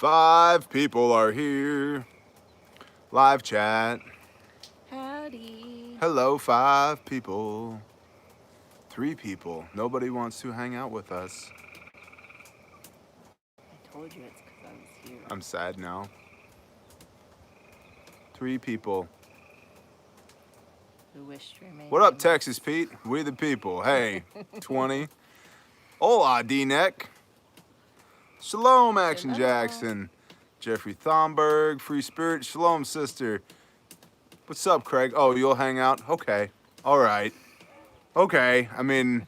5 people are here. Live chat. Howdy. Hello, 5 people. 3 people. Nobody wants to hang out with us. I told you it's because I was here. I'm sad now. 3 people. We wish to remain What up, nameless. Texas Pete? We the people. Hey, 20. Hola, D-Neck. Shalom, Action Shalom. Jackson. Jeffrey Thomberg. Free Spirit. Shalom, sister. What's up, Craig? Oh, you'll hang out? Okay. All right. Okay. I mean,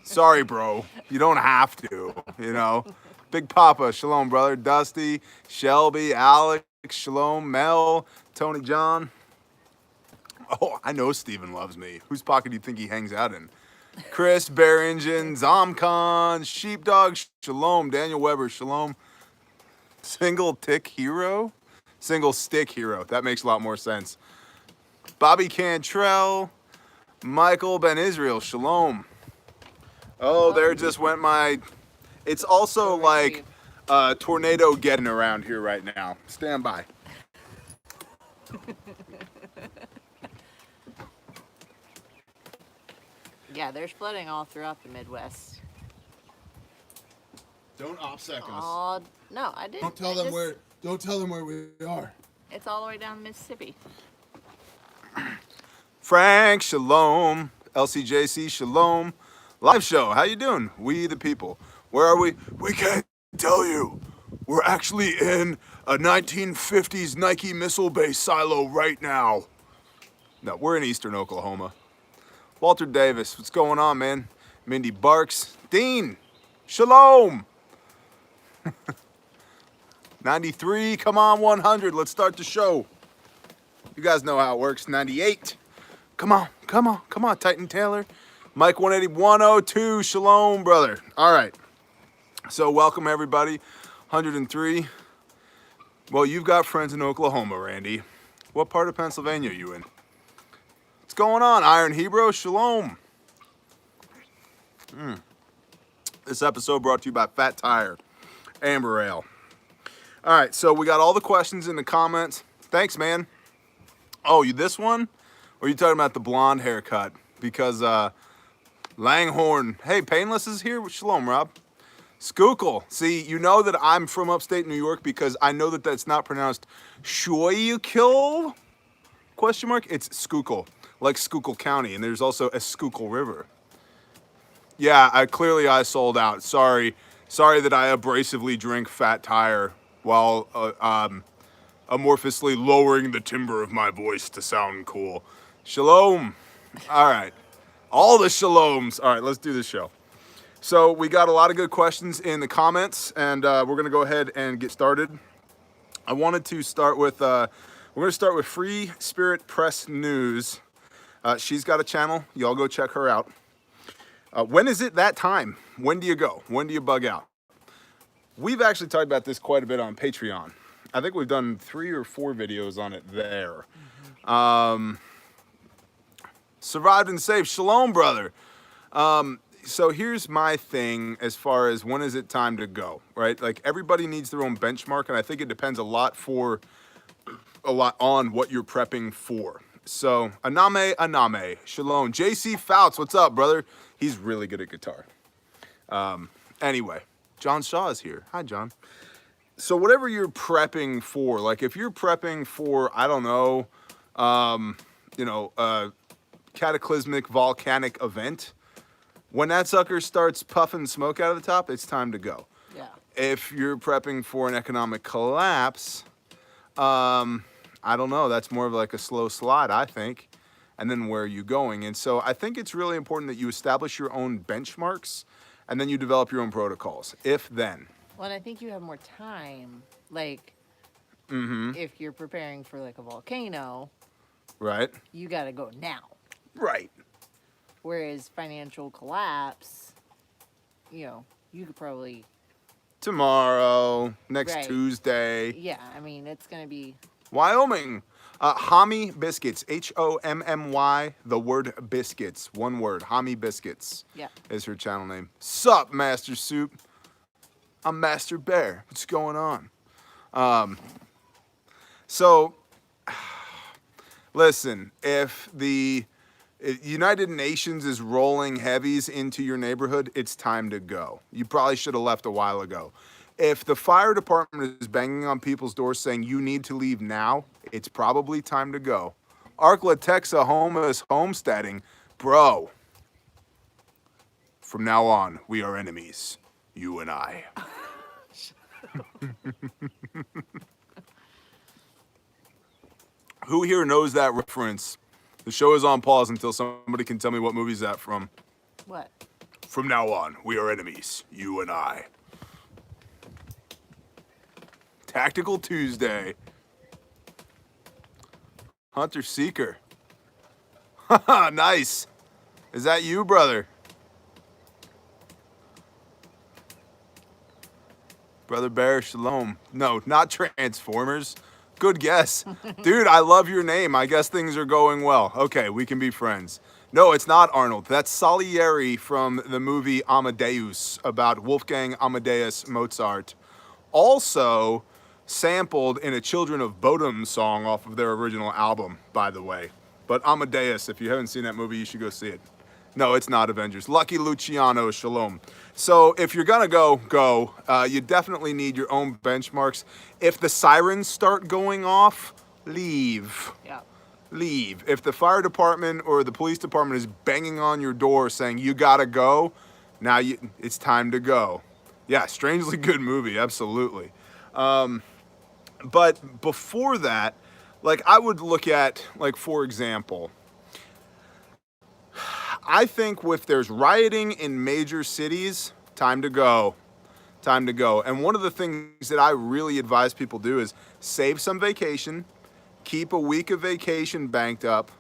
sorry, bro. You don't have to, you know. Big Papa. Shalom, brother. Dusty. Shelby. Alex. Shalom. Mel. Tony John. Oh, I know Steven loves me. Whose pocket do you think he hangs out in? Chris, Bear Engine, Zomcon, Sheepdog, Shalom, Daniel Weber, Shalom. Single Tick Hero? Single Stick Hero. That makes a lot more sense. Bobby Cantrell, Michael Ben Israel, Shalom. Oh, there just went my... It's also like a tornado getting around here right now. Stand by. Yeah, there's flooding all throughout the Midwest. Don't OPSEC us. Oh, no, I didn't. Don't tell them where we are. It's all the way down Mississippi. Frank, Shalom. LCJC, Shalom. Live show, how you doing? We the people. Where are we? We can't tell you. We're actually in a 1950s Nike missile base silo right now. No, we're in Eastern Oklahoma. Walter Davis, what's going on, man? Mindy Barks. Dean, Shalom. 93, come on, 100. Let's start the show. You guys know how it works. 98. Come on, Titan Taylor. Mike 180, 102. Shalom, brother. All right. So welcome, everybody. 103. Well, you've got friends in Oklahoma, Randy. What part of Pennsylvania are you in? What's going on, Iron Hebrew? Shalom. This episode brought to you by Fat Tire, Amber Ale. All right, so we got all the questions in the comments. Thanks, man. Oh, you this one? Or are you talking about the blonde haircut? Because Langhorn, hey, Painless is here. Shalom, Rob. Skookle. See, you know that I'm from upstate New York because I know that that's not pronounced Schuylkill? Question mark? It's Schuylkill, like Schuylkill County, and there's also a Schuylkill River. Yeah, I sold out. Sorry that I abrasively drink Fat Tire while amorphously lowering the timbre of my voice to sound cool. Shalom. All right. All the shaloms. All right, let's do this show. So we got a lot of good questions in the comments, and we're going to go ahead and get started. I wanted to start with, we're going to start with Free Spirit Press News. She's got a channel. Y'all go check her out. When is it that time? When do you go? When do you bug out? We've actually talked about this quite a bit on Patreon. I think we've done 3 or 4 videos on it there. Survived and saved. Shalom, brother. So here's my thing as far as when is it time to go, right? Like everybody needs their own benchmark, and I think it depends a lot on what you're prepping for. So Aname, Shalom. JC Fouts, what's up, brother? He's really good at guitar. Anyway, John Shaw is here. Hi, John. So whatever you're prepping for, like if you're prepping for, I don't know, a cataclysmic volcanic event, when that sucker starts puffing smoke out of the top, it's time to go. Yeah. If you're prepping for an economic collapse, I don't know, that's more of like a slow slide, I think. And then where are you going? And so I think it's really important that you establish your own benchmarks and then you develop your own protocols, if then. Well, and I think you have more time, like, if you're preparing for, like, a volcano. Right. You got to go now. Right. Whereas financial collapse, you could probably... Tomorrow, next Tuesday. Yeah, I mean, it's going to be... Wyoming. Hommy Biscuits. Hommy, the word biscuits. One word. Hommy Biscuits. Yeah. Is her channel name. Sup, Master Soup? I'm Master Bear. What's going on? So, listen, if the United Nations is rolling heavies into your neighborhood, it's time to go. You probably should have left a while ago. If the fire department is banging on people's doors saying you need to leave now, it's probably time to go. Arkla Texa Homeless Homesteading, bro. From now on, we are enemies, you and I. Who here knows that reference? The show is on pause until somebody can tell me what movie is that from. What? From now on, we are enemies, you and I. Tactical Tuesday. Hunter Seeker. Haha, nice. Is that you, brother? Brother Bear Shalom. No, not Transformers. Good guess. Dude, I love your name. I guess things are going well. Okay, we can be friends. No, it's not Arnold. That's Salieri from the movie Amadeus about Wolfgang Amadeus Mozart. Also sampled in a Children of Bodom song off of their original album, by the way. But Amadeus, if you haven't seen that movie, you should go see it. No, it's not Avengers. Lucky Luciano, shalom. So if you're gonna go. You definitely need your own benchmarks. If the sirens start going off, leave. Yeah. Leave. If the fire department or the police department is banging on your door saying you gotta go, now it's time to go. Yeah, strangely good movie, absolutely. But before that, like I would look at, like for example, I think if there's rioting in major cities, time to go. Time to go. And one of the things that I really advise people do is save some vacation, keep a week of vacation banked up,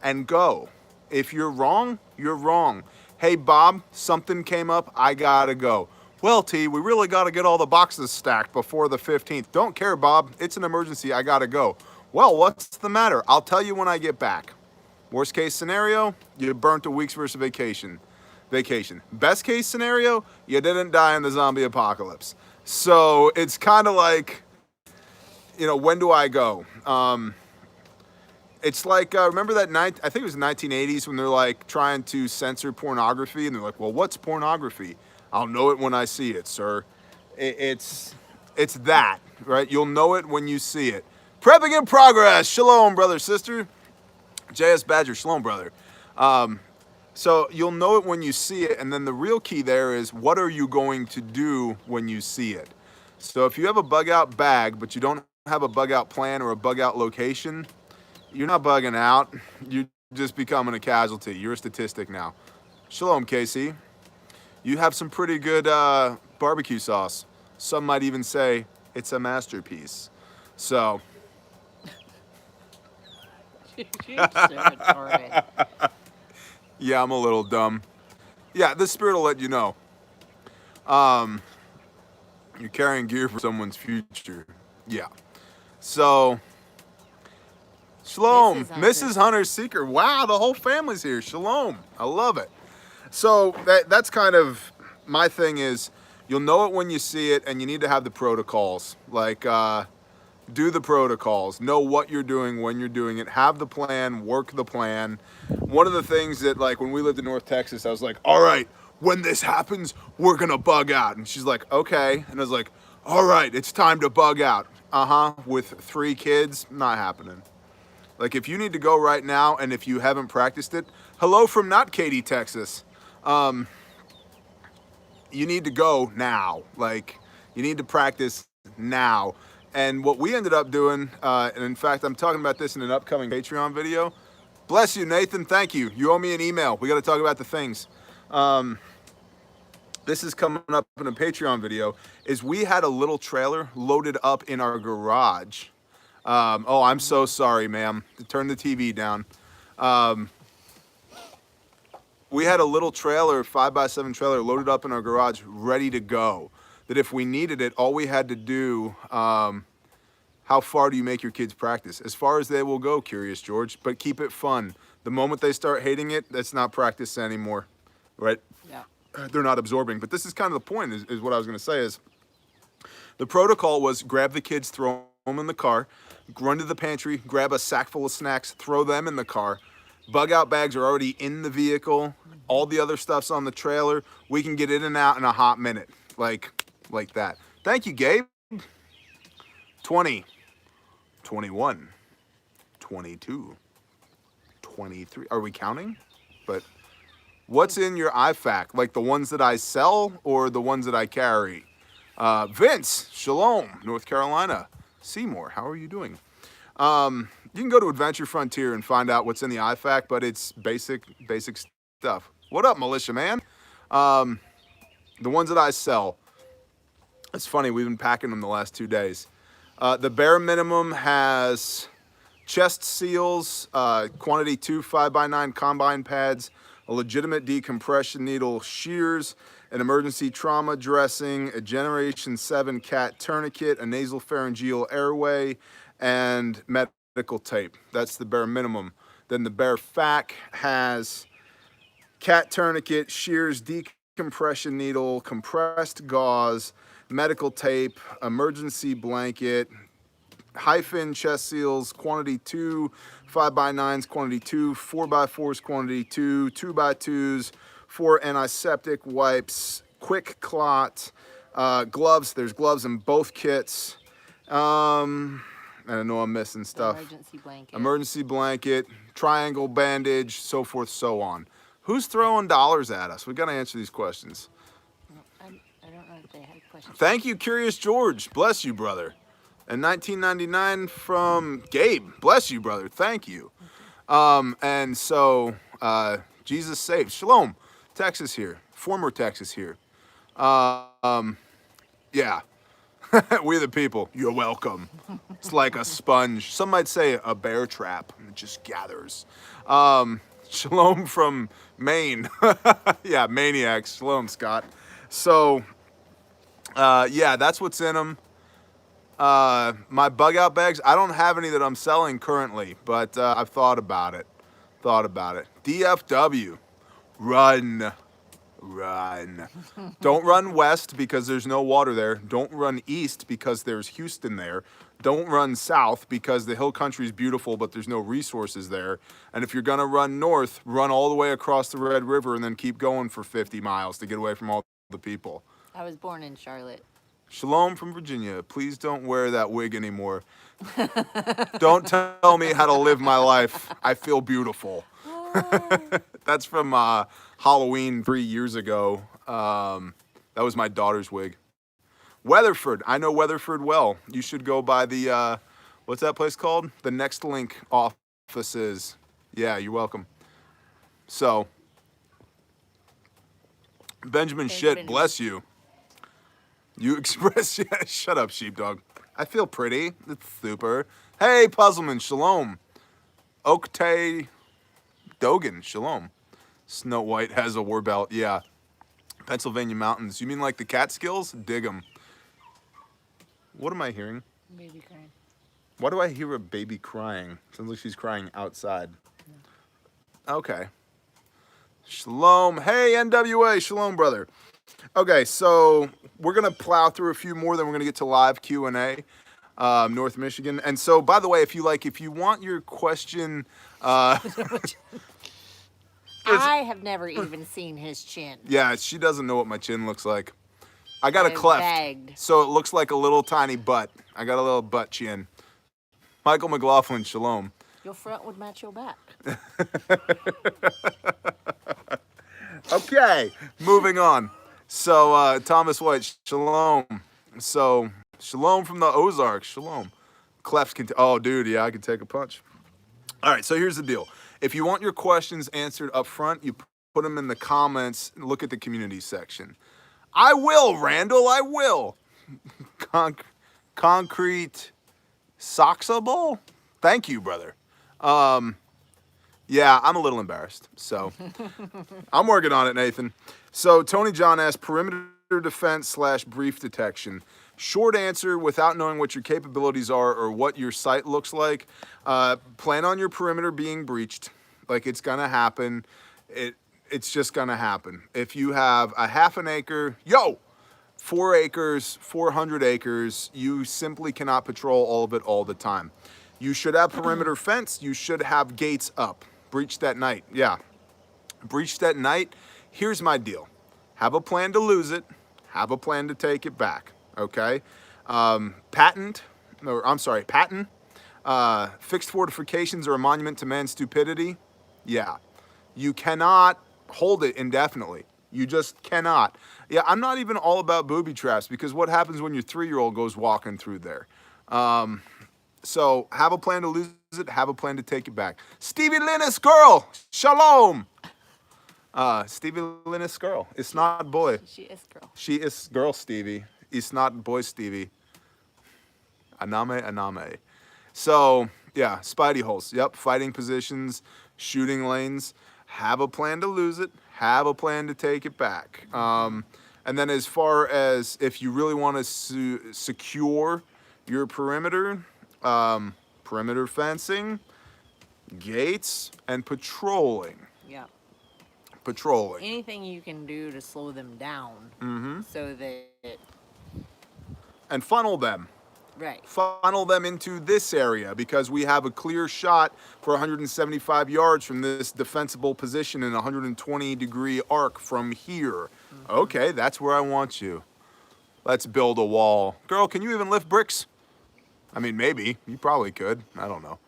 and go. If you're wrong, you're wrong. Hey, Bob, something came up, I gotta go. Well, T, we really gotta get all the boxes stacked before the 15th. Don't care, Bob, it's an emergency, I gotta go. Well, what's the matter? I'll tell you when I get back. Worst case scenario, you burnt a week's worth of vacation. Best case scenario, you didn't die in the zombie apocalypse. So it's kind of like, when do I go? It's like, remember that night, I think it was the 1980s when they're like trying to censor pornography and they're like, well, what's pornography? I'll know it when I see it, sir. It's that, right? You'll know it when you see it. Prepping in progress. Shalom, brother, sister. JS Badger, shalom, brother. So you'll know it when you see it, and then the real key there is what are you going to do when you see it? So if you have a bug out bag, but you don't have a bug out plan or a bug out location, you're not bugging out. You're just becoming a casualty. You're a statistic now. Shalom, Casey. You have some pretty good barbecue sauce. Some might even say it's a masterpiece. So. Yeah, I'm a little dumb. Yeah, the spirit will let you know. You're carrying gear for someone's future. Yeah. So, shalom, Mrs. Hunter Seeker. Wow, the whole family's here. Shalom. I love it. So that's kind of my thing is you'll know it when you see it, and you need to have the protocols. Like, do the protocols, know what you're doing when you're doing it, have the plan, work the plan. One of the things that, like, when we lived in North Texas, I was like, all right, when this happens, we're gonna bug out. And she's like, okay. And I was like, all right, it's time to bug out. With 3 kids, not happening. Like, if you need to go right now, and if you haven't practiced it, hello from not Katy, Texas. You need to go now. Like, you need to practice now. And what we ended up doing, and in fact, I'm talking about this in an upcoming Patreon video. Bless you, Nathan. Thank you. You owe me an email. We got to talk about the things. This is coming up in a Patreon video. Is we had a little trailer loaded up in our garage. Oh, I'm so sorry, ma'am. Turn the TV down. We had a little trailer, 5x7 trailer, loaded up in our garage, ready to go. That if we needed it, all we had to do, how far do you make your kids practice? As far as they will go, Curious George, but keep it fun. The moment they start hating it, that's not practice anymore, right? Yeah. They're not absorbing. But this is kind of the point, is what I was going to say is, The protocol was grab the kids, throw them in the car, run to the pantry, grab a sack full of snacks, throw them in the car. Bug out bags are already in the vehicle. All the other stuff's on the trailer. We can get in and out in a hot minute, like that. Thank you, Gabe. 20, 21, 22, 23. Are we counting? But what's in your IFAC? Like the ones that I sell or the ones that I carry? Vince, Shalom, North Carolina. Seymour, how are you doing? You can go to Adventure Frontier and find out what's in the IFAC, but it's basic stuff. What up, militia man? The ones that I sell. It's funny, we've been packing them the last 2 days. The bare minimum has chest seals, quantity 2 5x9 combine pads, a legitimate decompression needle, shears, an emergency trauma dressing, a Generation 7 cat tourniquet, a nasopharyngeal airway, and medical tape. That's the bare minimum. Then the bare fac has cat tourniquet, shears, decompression needle, compressed gauze, medical tape, emergency blanket, hyphen chest seals, quantity 2 5x9s, quantity 2 4x4s, quantity 2 2x2s, 4 antiseptic wipes, quick clot, gloves. There's gloves in both kits. I know I'm missing stuff. Emergency blanket, triangle bandage, so forth, so on. Who's throwing dollars at us? We got to answer these questions. I don't know if they had questions. Thank you, Curious George. Bless you, brother. And 1999 from Gabe. Bless you, brother. Thank you. And so, Jesus saves. Shalom. Texas here. Former Texas here. Yeah. We the people. You're welcome. It's like a sponge. Some might say a bear trap. It just gathers. Shalom from Maine. Yeah, maniacs. Shalom, Scott. So, yeah, that's what's in them. My bug out bags, I don't have any that I'm selling currently, but I've thought about it. DFW. Run. Don't run west because there's no water there. Don't run east because there's Houston there. Don't run south because the hill country is beautiful, but there's no resources there. And if you're going to run north, run all the way across the Red River and then keep going for 50 miles to get away from all the people. I was born in Charlotte. Shalom from Virginia. Please don't wear that wig anymore. Don't tell me how to live my life. I feel beautiful. That's from Halloween 3 years ago. That was my daughter's wig. Weatherford. I know Weatherford well. You should go by the, what's that place called? The Next Link offices. Yeah, you're welcome. So, Benjamin Shit, bless you. You express, yeah, shut up, sheepdog. I feel pretty. It's super. Hey, Puzzleman, shalom. Oktay Dogan, shalom. Snow White has a war belt, yeah. Pennsylvania mountains. You mean like the Catskills? Dig 'em. What am I hearing? Baby crying. Why do I hear a baby crying? Sounds like she's crying outside. No. Okay. Shalom. Hey, NWA. Shalom, brother. Okay, so we're going to plow through a few more, then we're going to get to live Q&A, North Michigan. And so, by the way, if you want your question... I have never even seen his chin. Yeah, she doesn't know what my chin looks like. I got a cleft, bagged. So it looks like a little tiny butt. I got a little butt chin. Michael McLaughlin, shalom. Your front would match your back. Okay, moving on. So, Thomas White, shalom. So, shalom from the Ozarks, shalom. Clefts can, oh, dude, yeah, I can take a punch. All right, so here's the deal. If you want your questions answered up front, you put them in the comments and look at the community section. I will, Randall, I will. Concrete Soxable? Thank you, brother. Yeah, I'm a little embarrassed, so I'm working on it, Nathan. So Tony John asked, perimeter defense / brief detection. Short answer, without knowing what your capabilities are or what your site looks like, plan on your perimeter being breached. Like, it's gonna happen. It's just gonna happen. If you have a half an acre, 4 acres, 400 acres, you simply cannot patrol all of it all the time. You should have perimeter fence. You should have gates up. Breached at night. Yeah. Breached at night. Here's my deal. Have a plan to lose it. Have a plan to take it back. Okay? Patent. Fixed fortifications are a monument to man's stupidity. Yeah. You cannot hold it indefinitely. You just cannot. Yeah, I'm not even all about booby traps, because what happens when your 3-year-old goes walking through there? So have a plan to lose it, have a plan to take it back. Stevie Linus girl, shalom. Stevie Linus girl, it's not boy. She is girl. She is girl Stevie. It's not boy Stevie. Aname. So yeah, Spidey holes. Yep, fighting positions, shooting lanes. Have a plan to lose it. Have a plan to take it back. And then as far as if you really want to secure your perimeter, perimeter fencing, gates, and patrolling. Yeah. Patrolling. Anything you can do to slow them down, so that. And funnel them. Right. Funnel them into this area, because we have a clear shot for 175 yards from this defensible position in a 120-degree arc from here. Okay, that's where I want you. Let's build a wall. Girl, can you even lift bricks? I mean, maybe. You probably could. I don't know.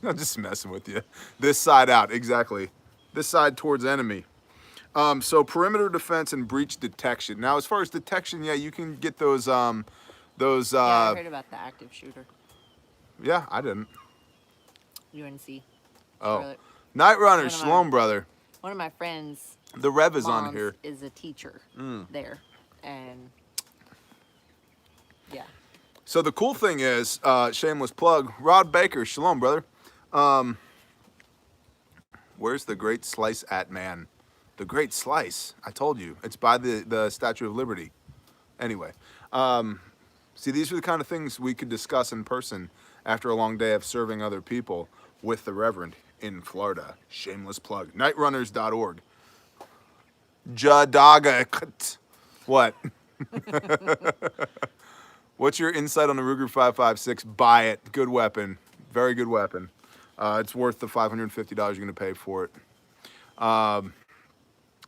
I'm just messing with you. This side out, exactly. This side towards enemy. So perimeter defense and breach detection. Now, as far as detection, yeah, you can get those... Yeah, I heard about the active shooter. Yeah, I didn't. UNC. Oh. Charlotte. Night Runners, shalom, brother. One of my friends... The Rev is on here. ...is a teacher there. And... yeah. So the cool thing is, shameless plug, Rod Baker, shalom, brother. Where's the Great Slice at, man? The Great Slice, I told you. It's by the Statue of Liberty. Anyway, see, these are the kind of things we could discuss in person after a long day of serving other people with the Reverend in Florida. Shameless plug. Nightrunners.org. Jadaga. What? What's your insight on the Ruger 5.56? Buy it. Good weapon. Very good weapon. It's worth the $550 you're going to pay for it. All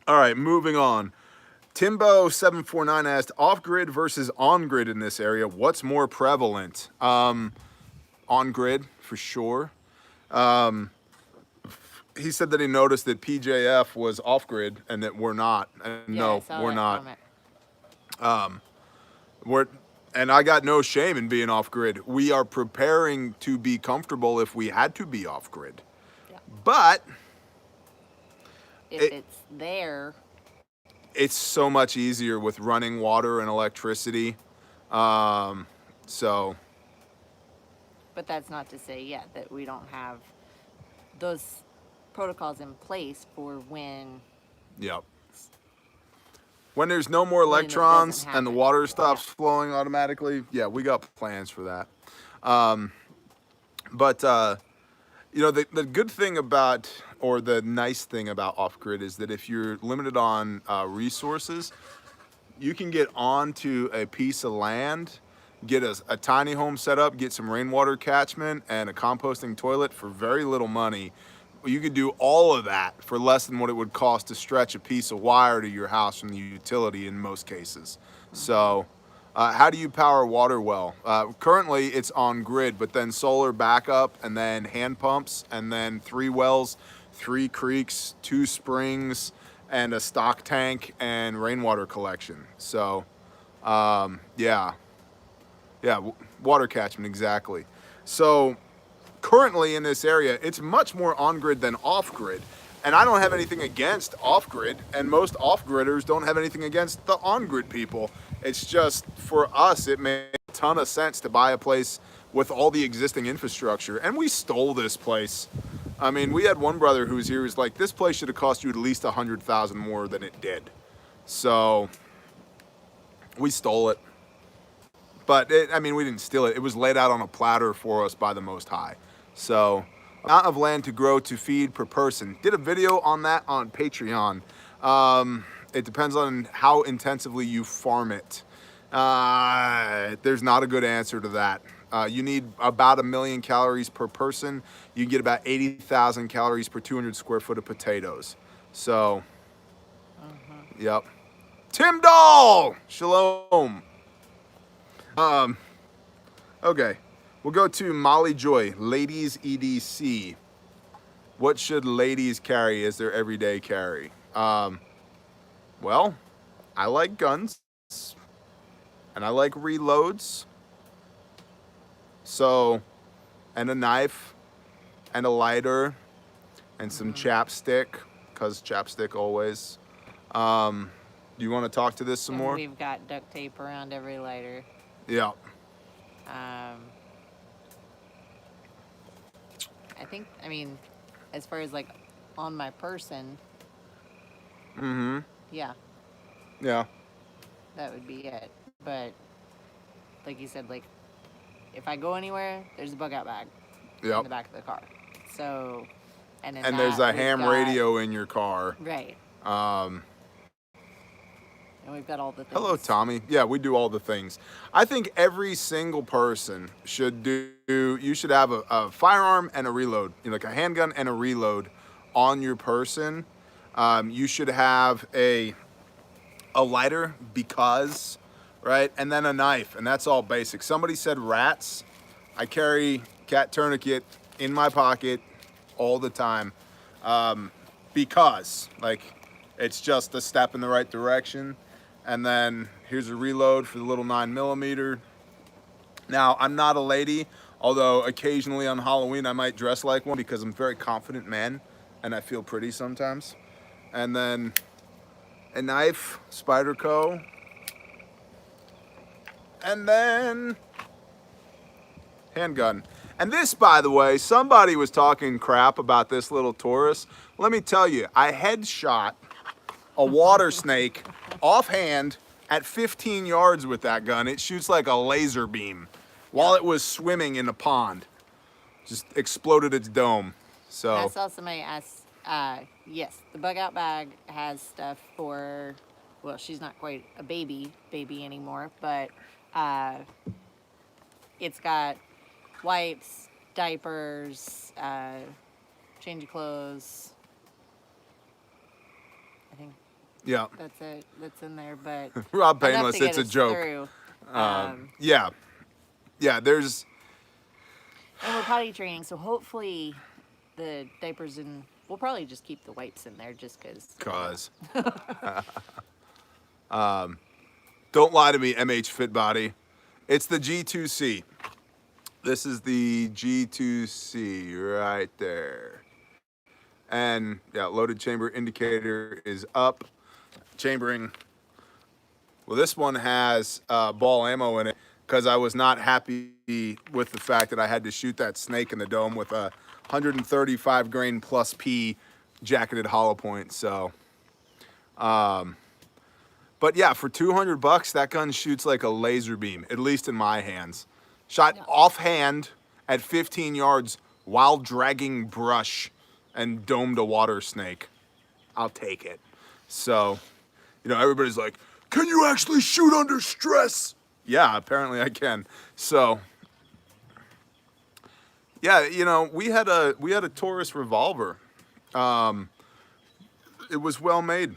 right, moving on. Timbo749 asked, off-grid versus on-grid in this area, what's more prevalent? On-grid, for sure. He said that he noticed that PJF was off-grid and that we're not. And no, we're not. And I got no shame in being off-grid. We are preparing to be comfortable if we had to be off-grid. Yeah. But... if it's there... it's so much easier with running water and electricity. So... but that's not to say yet that we don't have those protocols in place for when... yep. When there's no more electrons and the water stops flowing automatically, yeah, we got plans for that. You know, the good thing about, or the nice thing about off-grid is that if you're limited on resources, you can get onto a piece of land, get a tiny home set up, get some rainwater catchment and a composting toilet for very little money. You could do all of that for less than what it would cost to stretch a piece of wire to your house from the utility in most cases. So how do you power a water well? Currently it's on grid, but then solar backup and then hand pumps and then 3 wells, 3 creeks, 2 springs, and a stock tank and rainwater collection. So yeah, water catchment, exactly. So currently in this area, it's much more on-grid than off-grid. And I don't have anything against off-grid, and most off-gridders don't have anything against the on-grid people. It's just, for us, it made a ton of sense to buy a place with all the existing infrastructure. And we stole this place. I mean, we had one brother who was here who was like, this place should have cost you at least $100,000 more than it did. So we stole it. But, I mean, we didn't steal it. It was laid out on a platter for us by the Most High. So, amount of land to grow to feed per person. Did a video on that on Patreon. It depends on how intensively you farm it. There's not a good answer to that. You need about 1 million calories per person. You can get about 80,000 calories per 200 square foot of potatoes. So, yep. Tim Dahl, shalom. Okay, we'll go to Molly Joy, ladies EDC. What should ladies carry as their everyday carry? Well, I like guns, and I like reloads. So, and a knife, and a lighter, and some chapstick, cause chapstick always. Do you want to talk to this some more? We've got duct tape around every lighter. Yeah. I mean, as far as like on my person. Yeah. Yeah. That would be it. But like you said, like if I go anywhere, there's a bug out bag in the back of the car. So, and there's a ham radio in your car. Right. And we've got all the things. Hello, Tommy. Yeah, we do all the things. I think every single person should you should have a firearm and a reload, like a handgun and a reload on your person. You should have a lighter because, right? And then a knife, and that's all basic. Somebody said rats. I carry cat tourniquet in my pocket all the time because, like, it's just a step in the right direction. And then here's a reload for the little 9mm. Now, I'm not a lady, although occasionally on Halloween I might dress like one because I'm a very confident man and I feel pretty sometimes. And then a knife, Spyderco. And then handgun. And this, by the way, somebody was talking crap about this little Taurus. Let me tell you, I headshot a water snake offhand at 15 yards with that gun. It shoots like a laser beam while it was swimming in a pond. Just exploded its dome. So I saw somebody ask, yes, the bug out bag has stuff for, well, she's not quite a baby anymore, but it's got wipes, diapers, change of clothes. I think yeah, that's it. That's in there, but Rob Painless, it's a joke. Yeah, there's. And we're potty training, so hopefully the diapers and we'll probably just keep the wipes in there just because. Don't lie to me, MH Fitbody. It's the G2C. This is the G2C right there. And yeah, loaded chamber indicator is up. Chambering. Well, this one has ball ammo in it because I was not happy with the fact that I had to shoot that snake in the dome with a 135 grain plus P jacketed hollow point. So, but yeah, for $200, that gun shoots like a laser beam, at least in my hands. Shot offhand at 15 yards while dragging brush and domed a water snake. I'll take it. So, everybody's like, can you actually shoot under stress? Yeah, apparently I can. So, yeah, we had a Taurus revolver. It was well made.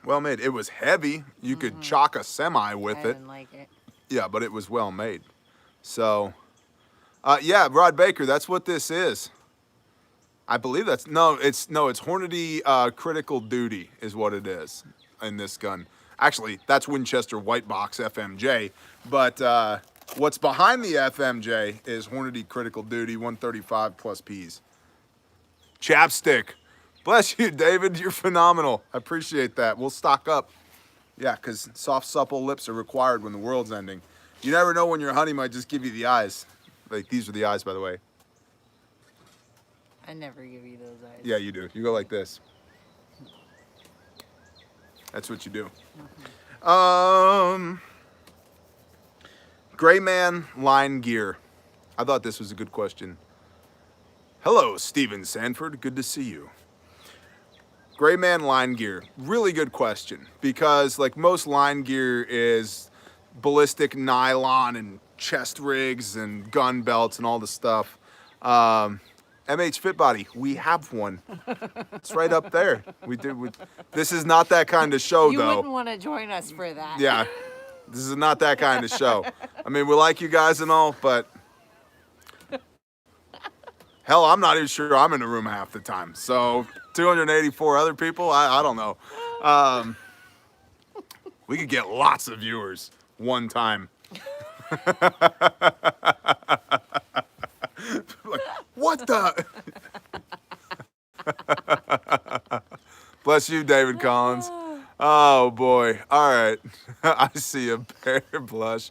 Well made. It was heavy. You could chalk a semi with it. I didn't like it. Yeah, but it was well made. So, yeah, Rod Baker, that's what this is. I believe it's Hornady Critical Duty is what it is in this gun. Actually, that's Winchester White Box FMJ, but what's behind the FMJ is Hornady Critical Duty 135 plus Ps. Chapstick. Bless you, David. You're phenomenal. I appreciate that. We'll stock up. Yeah, because soft, supple lips are required when the world's ending. You never know when your honey might just give you the eyes. Like, these are the eyes, by the way. I never give you those eyes. Yeah, you do. You go like this. That's what you do. Gray Man Line Gear. I thought this was a good question. Hello, Steven Sanford. Good to see you. Gray man line gear, really good question, because like most line gear is ballistic nylon and chest rigs and gun belts and all the stuff. MH Fit Body, we have one. It's right up there. We do. This is not that kind of show, You though. wouldn't want to join us for that. Yeah, this is not that kind of show. I mean, we like you guys and all, but hell, I'm not even sure I'm in the room half the time. So 284 other people, I don't know. We could get lots of viewers one time. Like, what the? Bless you, David Collins. Oh boy. All right. I see a bear blush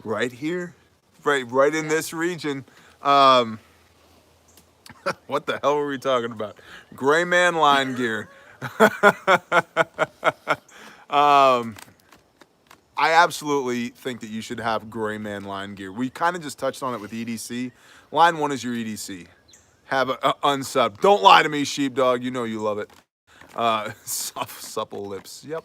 right here, right in this region. What the hell were we talking about? Gray man line gear. I absolutely think that you should have gray man line gear. We kind of just touched on it with EDC. Line 1 is your EDC. Have a unsub. Don't lie to me, sheepdog. You know you love it. Supple lips. Yep.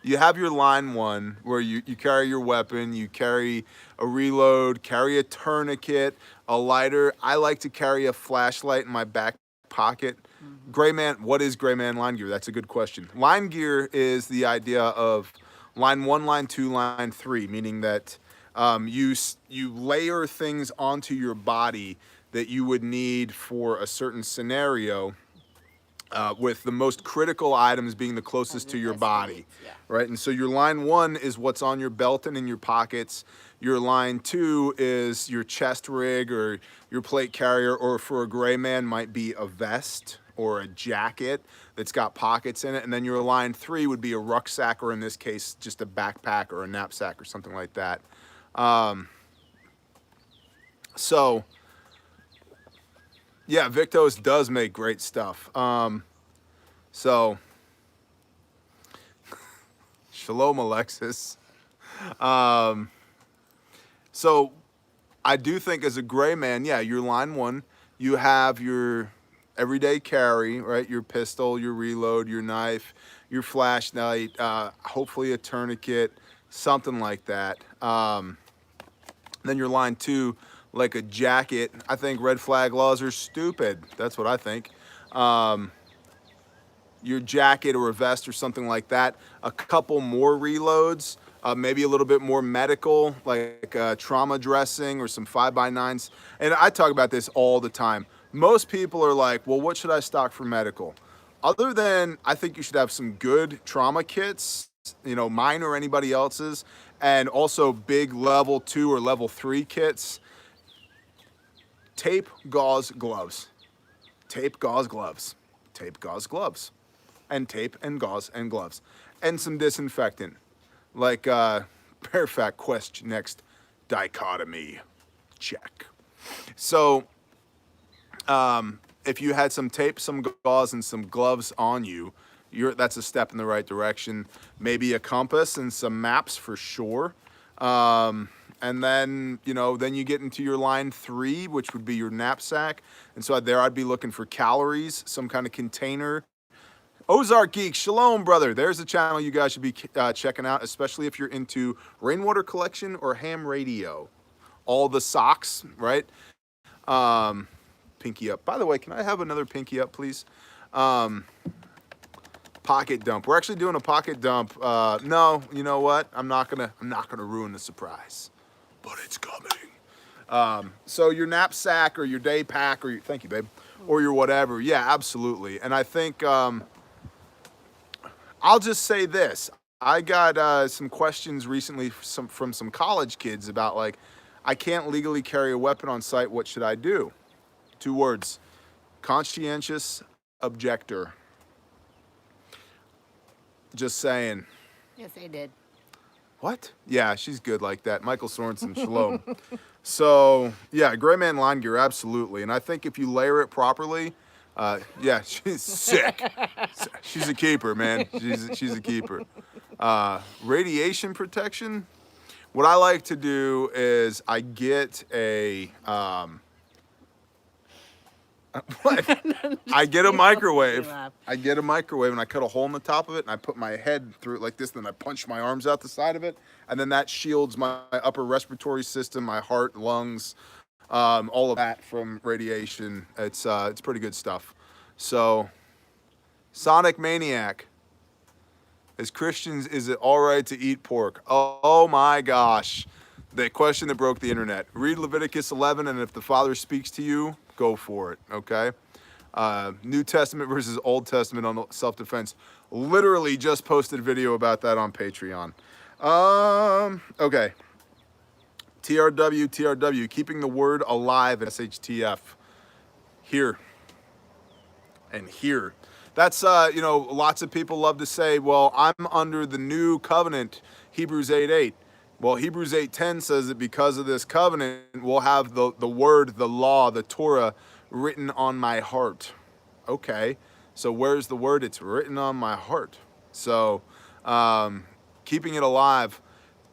You have your line 1 where you carry your weapon, you carry a reload, carry a tourniquet, a lighter. I like to carry a flashlight in my back pocket. Gray man, what is gray man line gear? That's a good question. Line gear is the idea of line 1, line 2, line 3, meaning that you layer things onto your body that you would need for a certain scenario, with the most critical items being the closest to your body, right? And so your line 1 is what's on your belt and in your pockets. Your line 2 is your chest rig or your plate carrier, or for a gray man might be a vest or a jacket that's got pockets in it. And then your line 3 would be a rucksack, or in this case, just a backpack or a knapsack or something like that. So yeah, Victos does make great stuff. So shalom, Alexis. So I do think as a gray man, yeah, your line 1, you have your everyday carry, right? Your pistol, your reload, your knife, your flashlight, hopefully a tourniquet, something like that. Then your line 2, like a jacket. I think red flag laws are stupid. That's what I think. Your jacket or a vest or something like that. A couple more reloads, maybe a little bit more medical, like trauma dressing or some 5x9s. And I talk about this all the time. Most people are like, well, what should I stock for medical? Other than, I think you should have some good trauma kits, you know, mine or anybody else's, and also big level 2 or level 3 kits. Tape, gauze, gloves. Tape, gauze, gloves. Tape, gauze, gloves. And tape and gauze and gloves. And some disinfectant. Like Perfect question next. Dichotomy. Check. So if you had some tape, some gauze, and some gloves on you, that's a step in the right direction. Maybe a compass and some maps for sure. And then, you know, then you get into your line 3, which would be your knapsack. And so there I'd be looking for calories, some kind of container. Ozark Geek, shalom, brother. There's a channel you guys should be checking out, especially if you're into rainwater collection or ham radio. All the socks, right? Pinky up. By the way, can I have another pinky up, please? Pocket dump. We're actually doing a pocket dump. No, you know what? I'm not gonna ruin the surprise, but it's coming. So your knapsack or your day pack or thank you, babe, or your whatever. Yeah, absolutely. And I think I'll just say this. I got some questions recently from some college kids about like, I can't legally carry a weapon on site. What should I do? 2 words: conscientious objector. Just saying. Yes, they did. What? Yeah, she's good like that. Michael Sorensen, shalom. So, yeah, gray man line gear, absolutely. And I think if you layer it properly, yeah, she's sick. She's a keeper, man. She's a keeper. Radiation protection. What I like to do is I get a I get a microwave. I get a microwave and I cut a hole in the top of it and I put my head through it like this. Then I punch my arms out the side of it, and then that shields my upper respiratory system, my heart, lungs, all of that from radiation. It's pretty good stuff. So, Sonic Maniac. As Christians, is it all right to eat pork? Oh my gosh. The question that broke the internet. Read Leviticus 11, and if the Father speaks to you, go for it, okay? New Testament versus Old Testament on self-defense. Literally just posted a video about that on Patreon. Okay. TRW, keeping the word alive at SHTF. Here. And here. That's, lots of people love to say, well, I'm under the new covenant, Hebrews 8:8. Well, Hebrews 8:10 says that because of this covenant, we'll have the word, the law, the Torah written on my heart. Okay, so where's the word? It's written on my heart. So keeping it alive,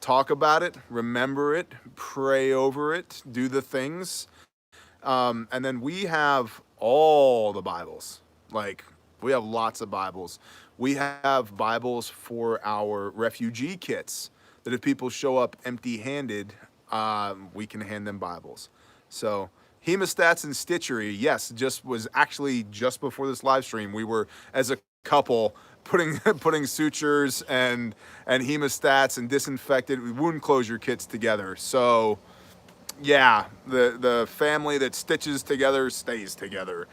talk about it, remember it, pray over it, do the things. And then we have all the Bibles. We have lots of Bibles. We have Bibles for our refugee kits, that if people show up empty-handed, we can hand them Bibles. So, hemostats and stitchery, yes, just before this live stream, we were, as a couple, putting sutures and hemostats and disinfected wound closure kits together. So, yeah, the family that stitches together stays together.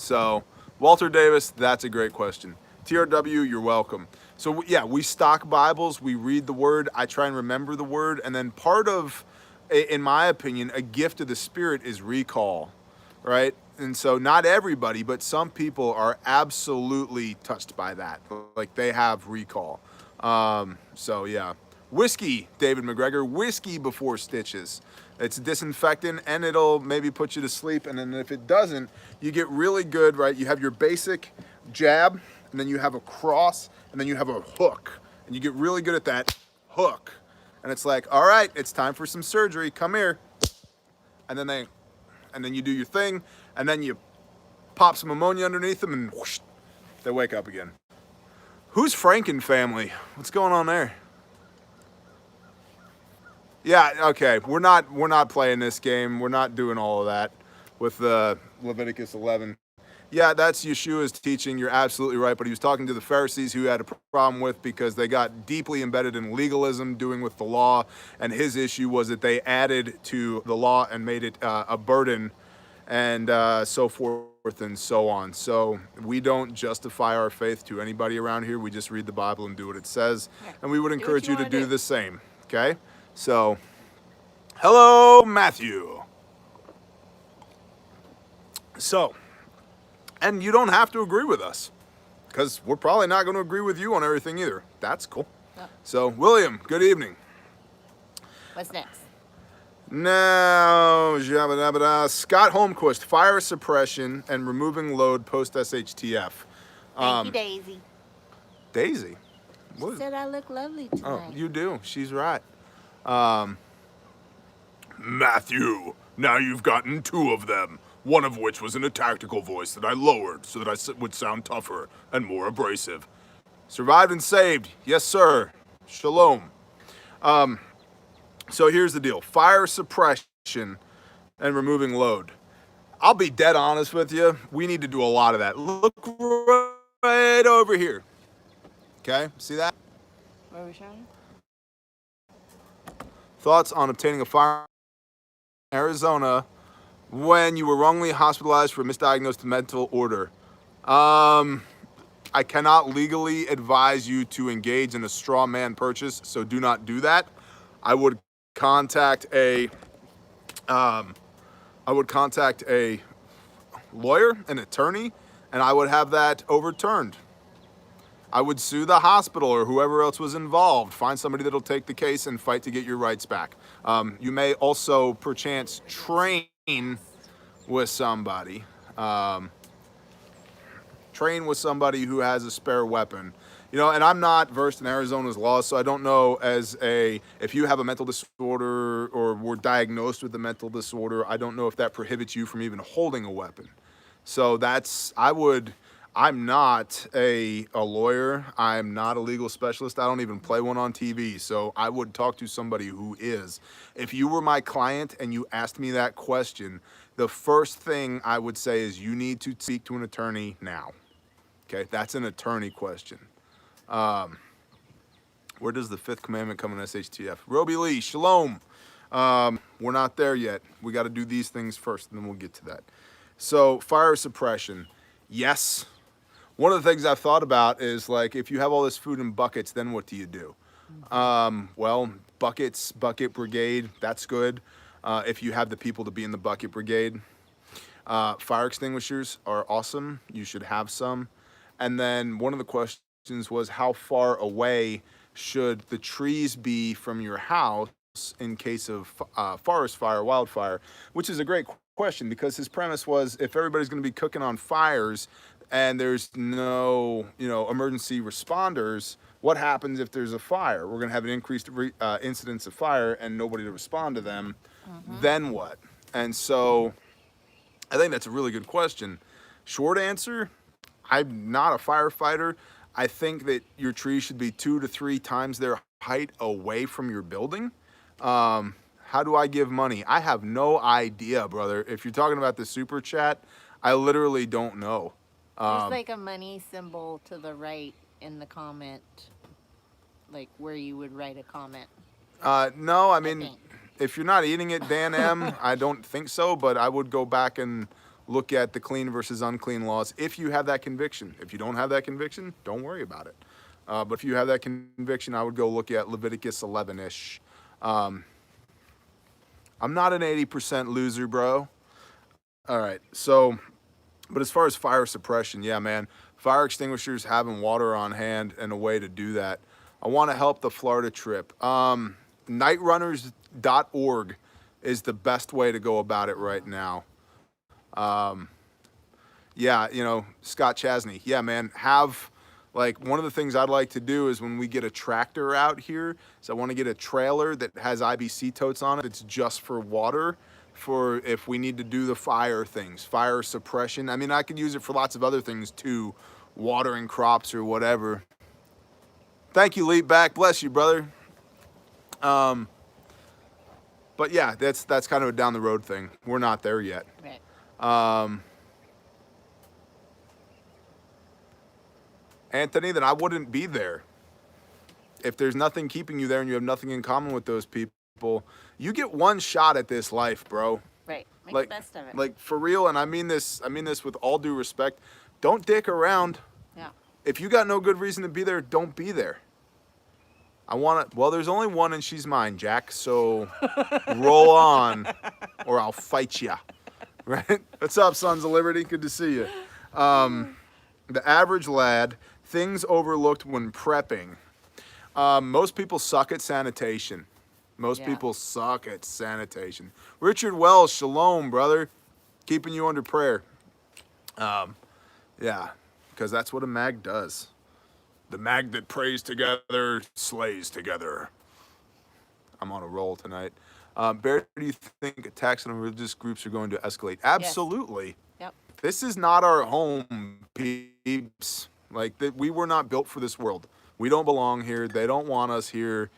So, Walter Davis, that's a great question. TRW, you're welcome. So yeah, we stock Bibles, we read the word, I try and remember the word, and then part of, in my opinion, a gift of the Spirit is recall, right? And so not everybody, but some people are absolutely touched by that. Like they have recall. So yeah. Whiskey, David McGregor, whiskey before stitches. It's disinfectant and it'll maybe put you to sleep. And then if it doesn't, you get really good, right? You have your basic jab, and then you have a cross, and then you have a hook. And you get really good at that hook. And it's like, all right, it's time for some surgery. Come here. And then you do your thing, and then you pop some ammonia underneath them, and whoosh, they wake up again. Who's Franken family? What's going on there? Yeah, okay. We're not playing this game. We're not doing all of that with Leviticus 11. Yeah, that's Yeshua's teaching. You're absolutely right. But he was talking to the Pharisees, who had a problem with because they got deeply embedded in legalism, doing with the law. And his issue was that they added to the law and made it a burden, and so forth and so on. So we don't justify our faith to anybody around here. We just read the Bible and do what it says. Yeah. And we would encourage you to do the same. Okay? So, hello, Matthew. So, and you don't have to agree with us, because we're probably not going to agree with you on everything either. That's cool. Oh. So, William, good evening. What's next? Now, Scott Holmquist, fire suppression and removing load post SHTF. Thank you, Daisy. Daisy? She said I look lovely tonight. Oh, you do. She's right. Matthew, now you've gotten 2 of them. One of which was in a tactical voice that I lowered so that I would sound tougher and more abrasive. Survived and saved. Yes, sir. Shalom. So here's the deal. Fire suppression and removing load. I'll be dead honest with you. We need to do a lot of that. Look right over here. Okay? See that? What are we showing? Thoughts on obtaining a firearm in Arizona when you were wrongly hospitalized for a misdiagnosed mental order. I cannot legally advise you to engage in a straw man purchase, so do not do that. I would contact a lawyer, an attorney, and I would have that overturned. I would sue the hospital or whoever else was involved. Find somebody that'll take the case and fight to get your rights back. You may also, perchance, train with somebody. Train with somebody who has a spare weapon. You know, and I'm not versed in Arizona's laws, so I don't know if you have a mental disorder or were diagnosed with a mental disorder, I don't know if that prohibits you from even holding a weapon. So I'm not a lawyer. I'm not a legal specialist. I don't even play one on TV. So I would talk to somebody who is. If you were my client and you asked me that question, the first thing I would say is you need to speak to an attorney now. Okay, that's an attorney question. Where does the fifth commandment come in SHTF? Roby Lee, shalom. We're not there yet. We got to do these things first, and then we'll get to that. So fire suppression, yes. One of the things I've thought about is, like, if you have all this food in buckets, then what do you do? Well, bucket brigade, that's good. If you have the people to be in the bucket brigade. Fire extinguishers are awesome. You should have some. And then one of the questions was, how far away should the trees be from your house in case of forest fire, wildfire? Which is a great question, because his premise was, if everybody's going to be cooking on fires and there's no, emergency responders, what happens if there's a fire? We're going to have an increased incidence of fire and nobody to respond to them. Then what? And so I think that's a really good question. Short answer, I'm not a firefighter. I think that your trees should be 2 to 3 times their height away from your building. How do I give money? I have no idea, brother. If you're talking about the super chat, I literally don't know. There's like a money symbol to the right in the comment, like where you would write a comment. No, I mean, if you're not eating it, Dan M, I don't think so, but I would go back and look at the clean versus unclean laws if you have that conviction. If you don't have that conviction, don't worry about it. But if you have that conviction, I would go look at Leviticus 11-ish. I'm not an 80% loser, bro. All right, so, but as far as fire suppression, yeah, man, fire extinguishers, having water on hand and a way to do that. I want to help the Florida trip. Nightrunners.org is the best way to go about it right now. Yeah, Scott Chasney. Yeah, man, like, one of the things I'd like to do is when we get a tractor out here, is I want to get a trailer that has IBC totes on it. It's just for water, for if we need to do the fire things, fire suppression. I mean, I could use it for lots of other things too, watering crops or whatever. Thank you, Leap Back. Bless you, brother. But yeah, that's kind of a down the road thing. We're not there yet. Right. Anthony, then I wouldn't be there. If there's nothing keeping you there and you have nothing in common with those people, you get one shot at this life, bro. Right. Make the best of it. Like, for real, and I mean this with all due respect. Don't dick around. Yeah. If you got no good reason to be there, don't be there. Well, there's only one and she's mine, Jack, so roll on or I'll fight ya. Right? What's up, Sons of Liberty? Good to see you. The average lad, things overlooked when prepping. Most people suck at sanitation. Most people suck at sanitation. Richard Wells, shalom, brother. Keeping you under prayer. Yeah, because that's what a mag does. The mag that prays together, slays together. I'm on a roll tonight. Bear, do you think attacks on religious groups are going to escalate? Absolutely. Yes. Yep. This is not our home, peeps. Like, we were not built for this world. We don't belong here. They don't want us here.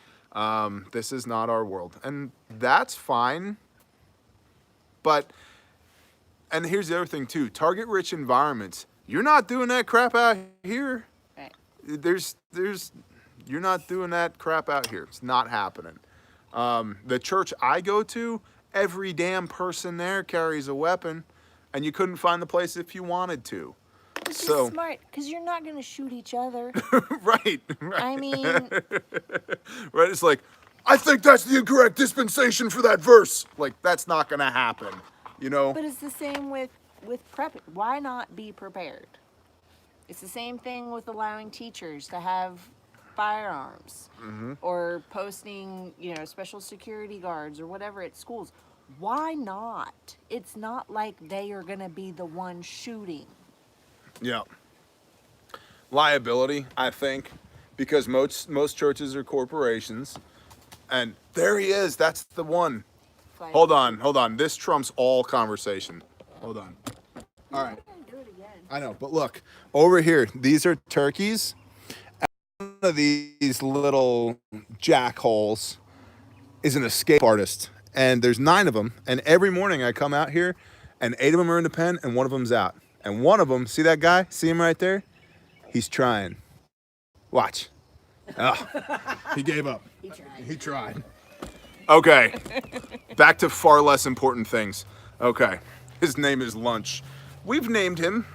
This is not our world. And that's fine. And here's the other thing, too. Target-rich environments. You're not doing that crap out here. Right. You're not doing that crap out here. It's not happening. The church I go to, every damn person there carries a weapon, and you couldn't find the place if you wanted to. This is smart, because you're not going to shoot each other. Right. I mean... Right, it's like, I think that's the incorrect dispensation for that verse. Like, that's not going to happen, But it's the same with prepping. Why not be prepared? It's the same thing with allowing teachers to have firearms or posting, special security guards or whatever at schools. Why not? It's not like they are going to be the one shooting. Yeah. liability, I think, because most churches are corporations. And there he is. That's the one. Hold on. This trumps all conversation. Hold on. All right. Do it again. I know, but look over here. These are turkeys. One of these little jackholes is an escape artist, and there's 9 of them. And every morning I come out here, and 8 of them are in the pen, and 1 of them's out. And one of them, see that guy? See him right there? He's trying. Watch. Oh, he gave up. He tried. Okay. Back to far less important things. Okay. His name is Lunch. We've named him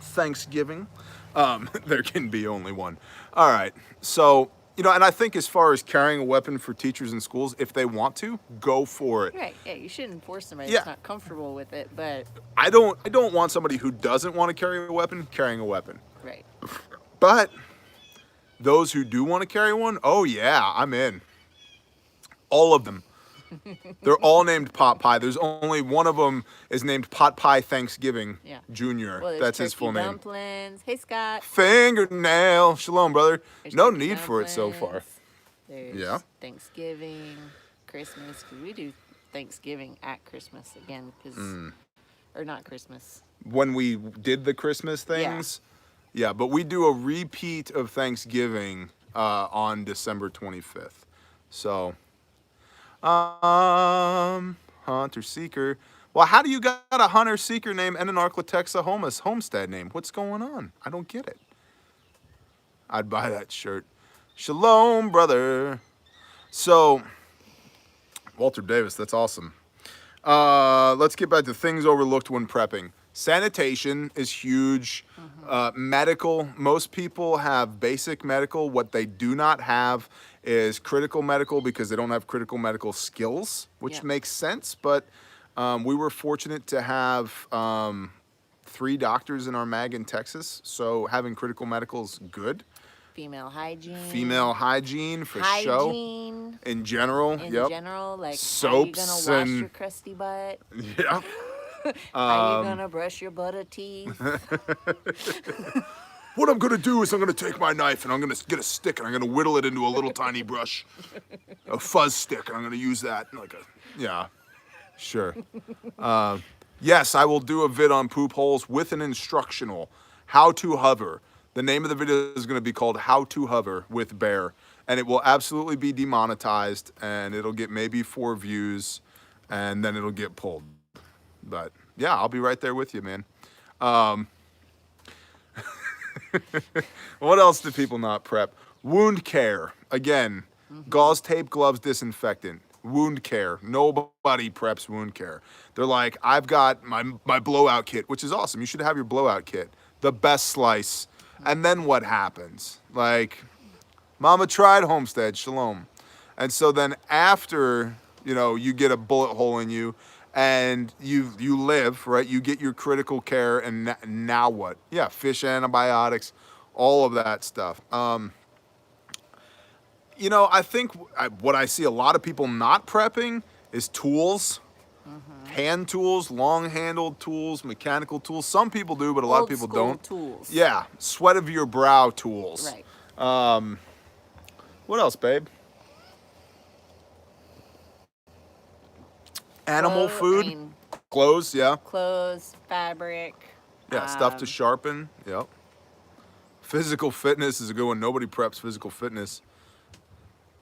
Thanksgiving. There can be only one. All right. So, you know, and I think as far as carrying a weapon for teachers in schools, if they want to, go for it. Right. Yeah, you shouldn't force somebody Yeah. that's not comfortable with it, but I don't want somebody who doesn't want to carry a weapon carrying a weapon. right. But those who do want to carry one, oh yeah, I'm in. All of them. They're all named Pot Pie. There's only one of them is named Pot Pie Thanksgiving Yeah. Jr. Well, there's That's his turkey full name. dumplings. Hey, Scott. Fingernail. Shalom, brother. There's No turkey need for it so far. dumplings. There's Yeah. Thanksgiving, Christmas, because we do Thanksgiving at Christmas again, because or not Christmas. When we did the Christmas things, yeah, but we do a repeat of Thanksgiving on December 25th. So, hunter seeker. Well, how do you got a hunter seeker name and an Arklatexa homestead name? What's going on? I don't get it. I'd buy that shirt. Shalom, brother. So, Walter Davis, that's awesome. Let's get back to things overlooked when prepping. Sanitation is huge. Medical, most people have basic medical. What they do not have is critical medical because they don't have critical medical skills, which Yeah. makes sense. But we were fortunate to have 3 doctors in our mag in Texas, so having critical medical is good. Female hygiene. Female hygiene for show. hygiene In general, in yep. general, like Soaps how you gonna wash and- your crusty butt? Yeah. How you gonna brush your butter teeth? What I'm gonna do is I'm gonna take my knife and I'm gonna get a stick and I'm gonna whittle it into a little tiny brush, a fuzz stick, and I'm gonna use that like a, yeah, sure. Yes, I will do a vid on poop holes with an instructional, how to hover. The name of the video is gonna be called How to Hover with Bear, and it will absolutely be demonetized, and it'll get maybe 4 views, and then it'll get pulled. But yeah, I'll be right there with you, man. What else do people not prep? Wound care. Again, gauze tape, gloves, disinfectant. Wound care. Nobody preps wound care. They're like, I've got my blowout kit, which is awesome. You should have your blowout kit. The best slice. And then what happens? Like, Mama tried Homestead, shalom. And so then after, you know, you get a bullet hole in you, and you live, right? You get your critical care, and now what? Yeah, fish antibiotics, all of that stuff. You know, I think what I see a lot of people not prepping is tools, hand tools, long-handled tools, mechanical tools. Some people do, but a lot of people Old-school don't. Tools. Yeah, sweat of your brow tools. Right. What else, babe? Animal food, I mean, clothes, yeah. clothes, fabric. Yeah, stuff to sharpen. Yep. Physical fitness is a good one. Nobody preps physical fitness.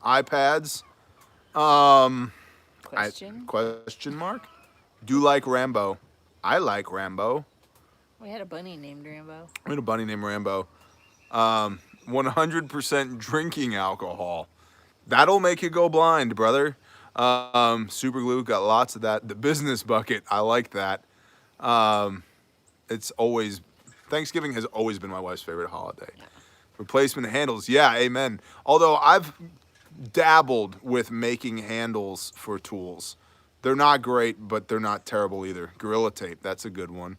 iPads. Question. Question mark. Do like Rambo. I like Rambo. We had a bunny named Rambo. We had a bunny named Rambo. 100% drinking alcohol. That'll make you go blind, brother. Super glue, got lots of that. The business bucket, I like that. It's always, Thanksgiving has always been my wife's favorite holiday. Replacement handles, yeah, amen. Although I've dabbled with making handles for tools. They're not great, but they're not terrible either. Gorilla tape, that's a good one.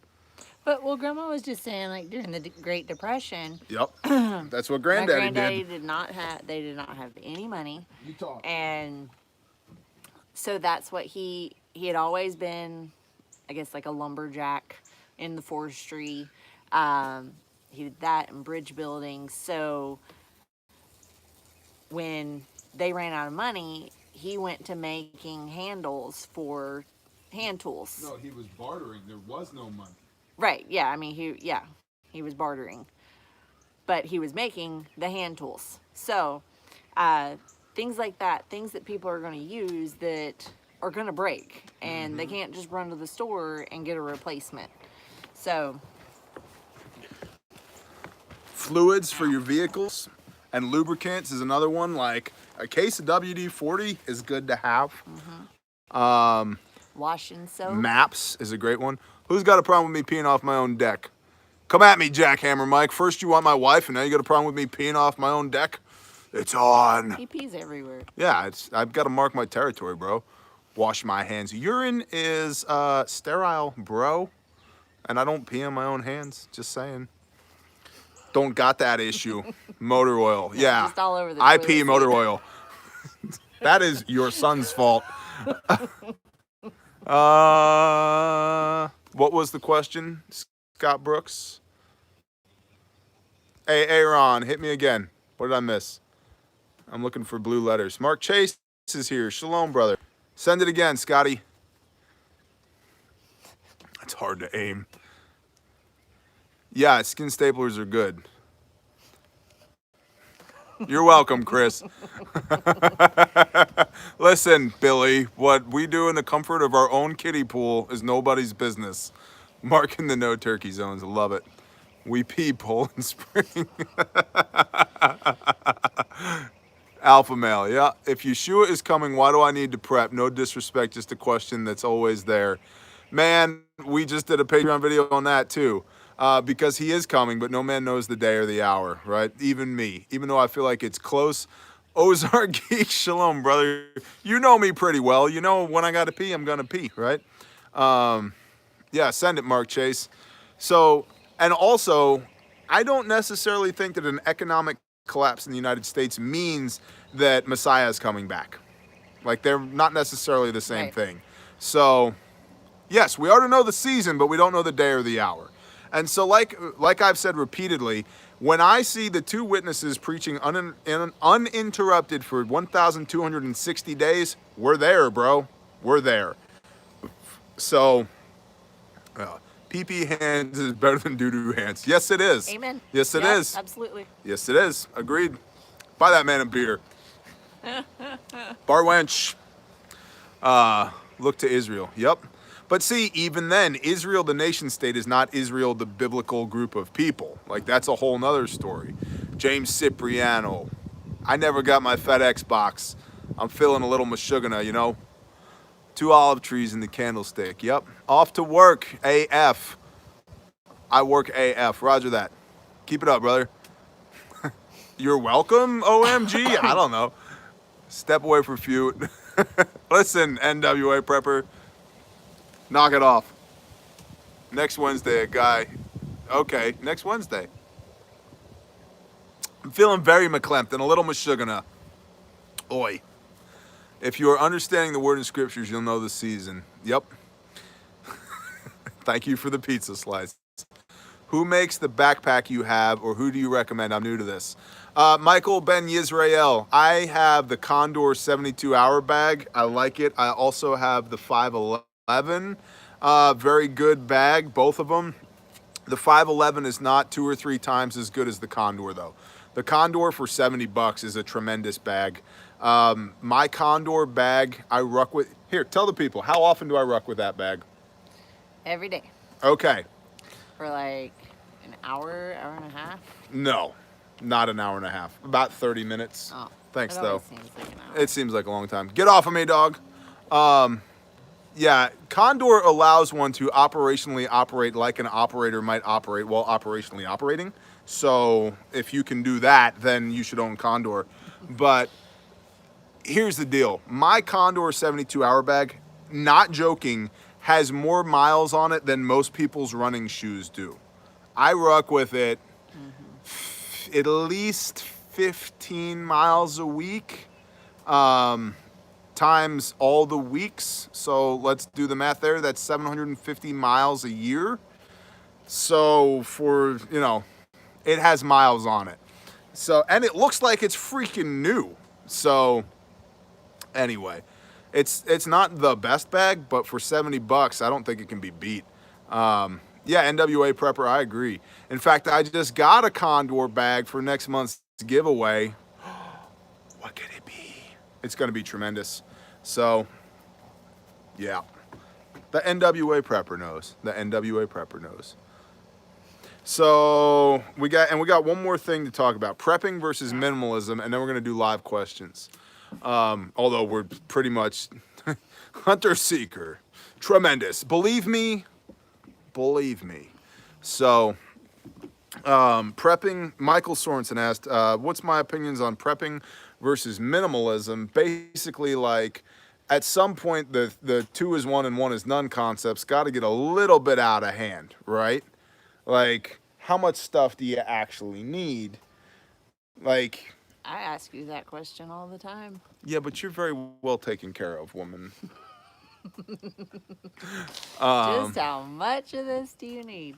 But well, Grandma was just saying, like during the Great Depression, Yep, that's what my Granddaddy granddaddy did. did not have. They did not have any money, You talk. and so that's what he had always been, I guess, like a lumberjack in the forestry. He did that and bridge building. So when they ran out of money, he went to making handles for hand tools. No, he was bartering. There was no money. Right. Yeah. I mean, he was bartering, but he was making the hand tools. So things like that, things that people are going to use that are going to break, and they can't just run to the store and get a replacement. So Fluids for your vehicles and lubricants is another one. Like a case of WD-40 is good to have. washing soap. Maps is a great one. Who's got a problem with me peeing off my own deck? Come at me, Jackhammer Mike. First you want my wife, and now you got a problem with me peeing off my own deck? It's on. He pees everywhere. Yeah, I've got to mark my territory, bro. Wash my hands. Urine is sterile, bro. And I don't pee on my own hands. Just saying. Don't got that issue. Motor oil. Yeah. Just all over the I toilet pee seat. motor oil. That is your son's fault. What was the question, Scott Brooks? Hey, Aaron, hit me again. What did I miss? I'm looking for blue letters. Mark Chase is here. Shalom, brother. Send it again, Scotty. It's hard to aim. Yeah, skin staplers are good. You're welcome, Chris. Listen, Billy, what we do in the comfort of our own kiddie pool is nobody's business. Marking the no turkey zones. I love it. We pee Poland Spring. Alpha male, yeah. If Yeshua is coming, why do I need to prep? No disrespect, just a question that's always there. Man, we just did a Patreon video on that too. Because he is coming, but no man knows the day or the hour, right? Even me. Even though I feel like it's close. Ozark Geek, shalom, brother. You know me pretty well. You know when I got to pee, I'm going to pee, right? Yeah, send it, Mark Chase. So, and also, I don't necessarily think that an economic collapse in the United States means that Messiah is coming back. Like, they're not necessarily the same thing. So, yes, we already know the season, but we don't know the day or the hour. And so, like I've said repeatedly, when I see the two witnesses preaching uninterrupted for 1,260 days, we're there, bro. We're there. So, pee-pee hands is better than doo-doo hands. Yes, it is. Amen. Yes, it is. Absolutely. Yes, it is. Agreed. Buy that man a beer. Bar wench. Look to Israel. Yep. But see, even then, Israel, the nation state, is not Israel, the biblical group of people. Like, that's a whole nother story. James Cipriano. I never got my FedEx box. I'm feeling a little mashugana, you know? 2 olive trees in the candlestick. Yep. Off to work, AF. I work AF. Roger that. Keep it up, brother. You're welcome, OMG? I don't know. Step away for few. Listen, NWA prepper. Knock it off. Next Wednesday, a guy. Okay, next Wednesday. I'm feeling very McClempton, a little mashugana. Oi. If you are understanding the word in scriptures, you'll know the season. Yep. Thank you for the pizza slice. Who makes the backpack you have, or who do you recommend? I'm new to this. Michael Ben Yisrael. I have the Condor 72-hour bag. I like it. I also have the 511. Very good bag, both of them. The 511 is not 2 or 3 times as good as the Condor, though. The Condor for $70 is a tremendous bag. My Condor bag, I ruck with. Here, tell the people, how often do I ruck with that bag? Every day. Okay. For like an hour, hour and a half? No, not an hour and a half. About 30 minutes. Oh, Thanks, it though. Seems like an hour. It seems like a long time. Get off of me, dog. Yeah, Condor allows one to operationally operate like an operator might operate while operationally operating. So if you can do that, then you should own Condor. But here's the deal. My Condor 72-hour bag, not joking, has more miles on it than most people's running shoes do. I ruck with it at least 15 miles a week. Times all the weeks, so let's do the math there. That's 750 miles a year. So for, It has miles on it. So, and it looks like it's freaking new. So, anyway, it's not the best bag, but for $70, I don't think it can be beat. Yeah, NWA Prepper, I agree. In fact, I just got a Condor bag for next month's giveaway. What could it be? It's going to be tremendous. So, yeah. The NWA Prepper knows. The NWA Prepper knows. So, we got one more thing to talk about. Prepping versus minimalism, and then we're going to do live questions. Although we're pretty much hunter seeker. Tremendous. Believe me. So, prepping, Michael Sorensen asked, what's my opinions on prepping versus minimalism? Basically, like, at some point, the 2 is 1 and 1 is none concepts got to get a little bit out of hand, right? Like, how much stuff do you actually need? Like, I ask you that question all the time. yeah, but you're very well taken care of, woman. Just how much of this do you need?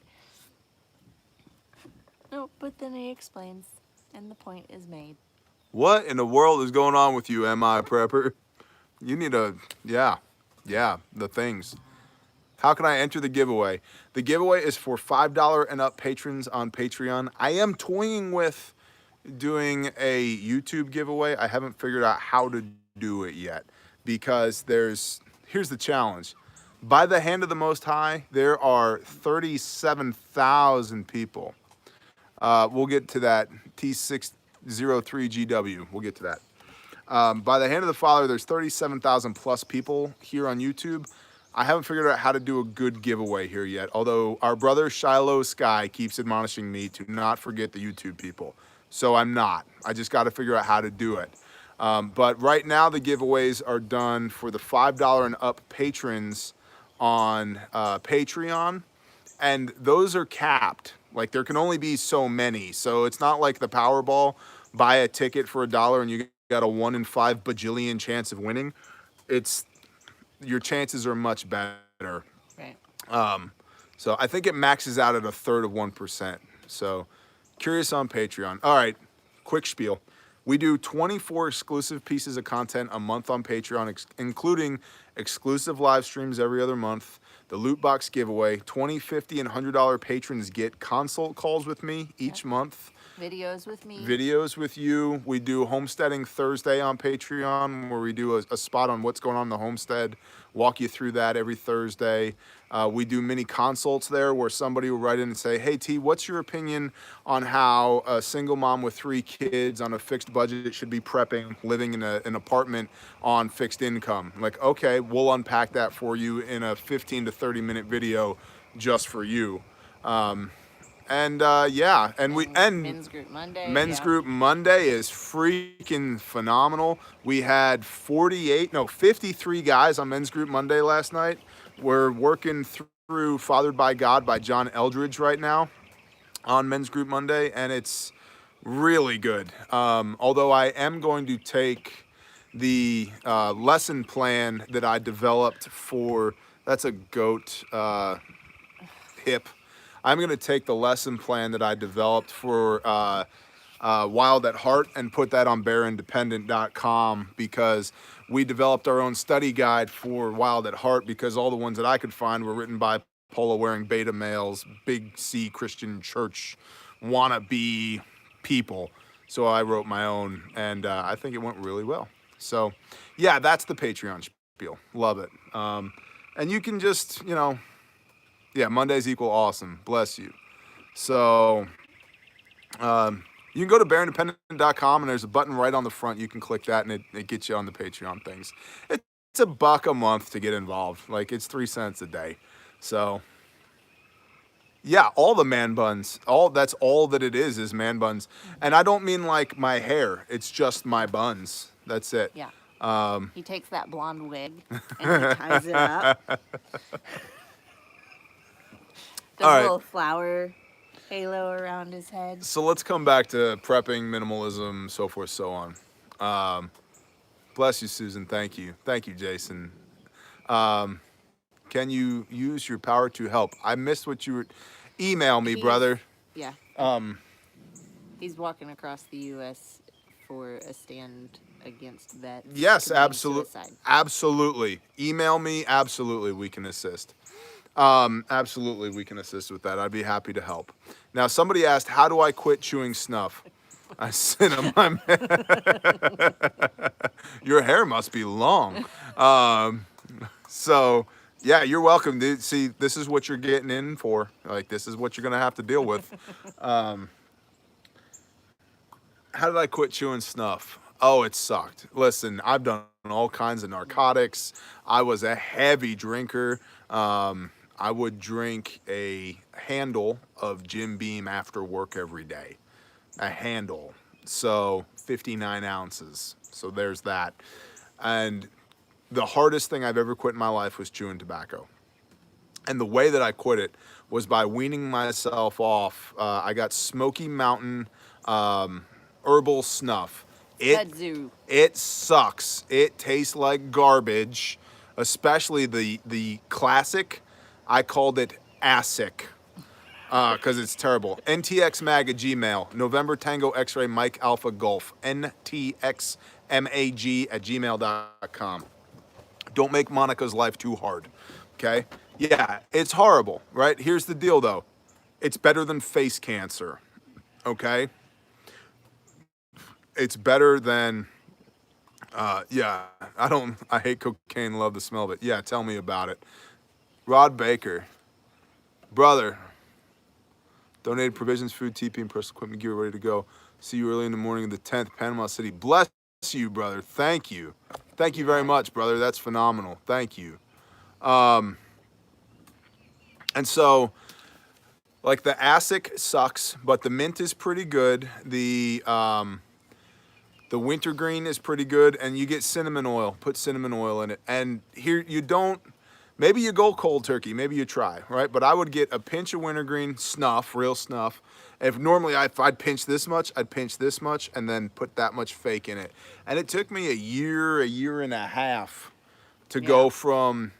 No, but then he explains, and the point is made. What in the world is going on with you, MI Prepper? You need a, yeah, the things. How can I enter the giveaway? The giveaway is for $5 and up patrons on Patreon. I am toying with doing a YouTube giveaway. I haven't figured out how to do it yet because here's the challenge. By the hand of the Most High, there are 37,000 people. We'll get to that. T603GW. We'll get to that. By the hand of the Father, there's 37,000 plus people here on YouTube. I haven't figured out how to do a good giveaway here yet, although our brother Shiloh Sky keeps admonishing me to not forget the YouTube people. So I'm not. I just got to figure out how to do it. But right now, the giveaways are done for the $5 and up patrons on Patreon, and those are capped. Like, there can only be so many. So it's not like the Powerball, buy a ticket for $1 and you got a 1 in 5 bajillion chance of winning. Your chances are much better. Right. So I think it maxes out at 1/3 of 1%. So curious on Patreon. All right, quick spiel. We do 24 exclusive pieces of content a month on Patreon, including exclusive live streams every other month, the loot box giveaway, $20, $50, and $100 patrons get consult calls with me each month. Videos with me. Videos with you. We do Homesteading Thursday on Patreon, where we do a spot on what's going on in the homestead, walk you through that every Thursday. We do mini consults there where somebody will write in and say, hey, T, what's your opinion on how a single mom with 3 kids on a fixed budget should be prepping, living in an apartment on fixed income? Like, okay, we'll unpack that for you in a 15 to 30 minute video just for you. Yeah, and Men's Group Monday. Men's Group Monday is freaking phenomenal. We had 53 guys on Men's Group Monday last night. We're working through Fathered by God by John Eldridge right now on Men's Group Monday, and it's really good. Although I am going to take the lesson plan that I developed for, that's a goat hip. I'm going to take the lesson plan that I developed for Wild at Heart and put that on bearindependent.com, because we developed our own study guide for Wild at Heart, because all the ones that I could find were written by polo-wearing beta males, big C Christian church wannabe people. So I wrote my own, and I think it went really well. So, yeah, that's the Patreon spiel. Love it. And you can just, yeah, Mondays equal awesome. Bless you. So, you can go to bearindependent.com, and there's a button right on the front. You can click that, and it gets you on the Patreon things. It's $1 a month to get involved. Like, it's 3 cents a day. So, yeah, all the man buns. That's all that it is man buns. And I don't mean like my hair. It's just my buns. That's it. Yeah. He takes that blonde wig and he ties it up. Does a little flower halo around his head. So let's come back to prepping, minimalism, so forth, so on. Bless you, Susan. Thank you. Thank you, Jason. Can you use your power to help? I missed what you were... Email me, brother. Yeah. He's walking across the U.S. for a stand against vets. Yes, committing absolutely. suicide. Absolutely. Email me. Absolutely, we can assist. Absolutely, we can assist with that. I'd be happy to help. Now, somebody asked, how do I quit chewing snuff? I said, your hair must be long. So, yeah, you're welcome. Dude. See, this is what you're getting in for. Like, this is what you're going to have to deal with. How did I quit chewing snuff? Oh, it sucked. Listen, I've done all kinds of narcotics. I was a heavy drinker. I would drink a handle of Jim Beam after work every day. A handle. So 59 ounces. So there's that. And the hardest thing I've ever quit in my life was chewing tobacco. And the way that I quit it was by weaning myself off. I got Smoky Mountain herbal snuff. Kudzu. It sucks. It tastes like garbage, especially the classic. I called it ASIC because it's terrible. NTXMag@gmail. November Tango X-Ray Mike Alpha Golf. NTXMAG@gmail.com. Don't make Monica's life too hard. Okay? Yeah, it's horrible, right? Here's the deal though. It's better than face cancer. Okay? It's better than yeah, I hate cocaine, love the smell of it. Yeah, tell me about it. Rod Baker. Brother. Donated provisions, food, TP, and personal equipment gear ready to go. See you early in the morning of the 10th, Panama City. Bless you, brother. Thank you. Thank you very much, brother. That's phenomenal. Thank you. And so, like, the ASIC sucks, but the mint is pretty good. The wintergreen is pretty good, and you get cinnamon oil. Put cinnamon oil in it. And here you don't, maybe you go cold turkey, maybe you try, right? But I would get a pinch of wintergreen, snuff, real snuff. If normally if I'd pinch this much, I'd pinch this much, and then put that much fake in it. And it took me a year and a half to go from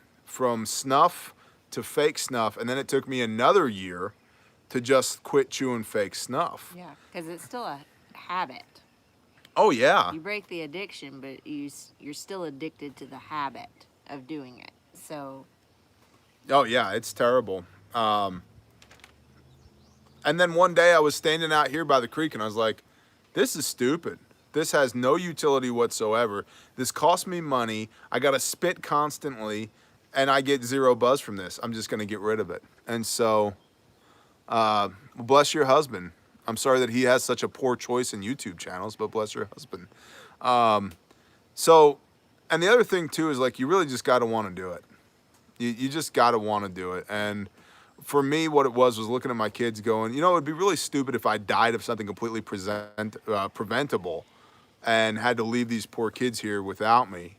snuff to fake snuff, and then it took me another year to just quit chewing fake snuff. Yeah, because it's still a habit. Oh, yeah. You break the addiction, but you're still addicted to the habit of doing it. So. Oh, yeah, it's terrible. And then one day I was standing out here by the creek, and I was like, this is stupid. This has no utility whatsoever. This costs me money. I got to spit constantly, and I get zero buzz from this. I'm just going to get rid of it. And so, bless your husband. I'm sorry that he has such a poor choice in YouTube channels, but bless your husband. So, and the other thing too is, like, you really just got to want to do it. You just got to want to do it. And for me, what it was looking at my kids going, you know, it'd be really stupid if I died of something completely preventable and had to leave these poor kids here without me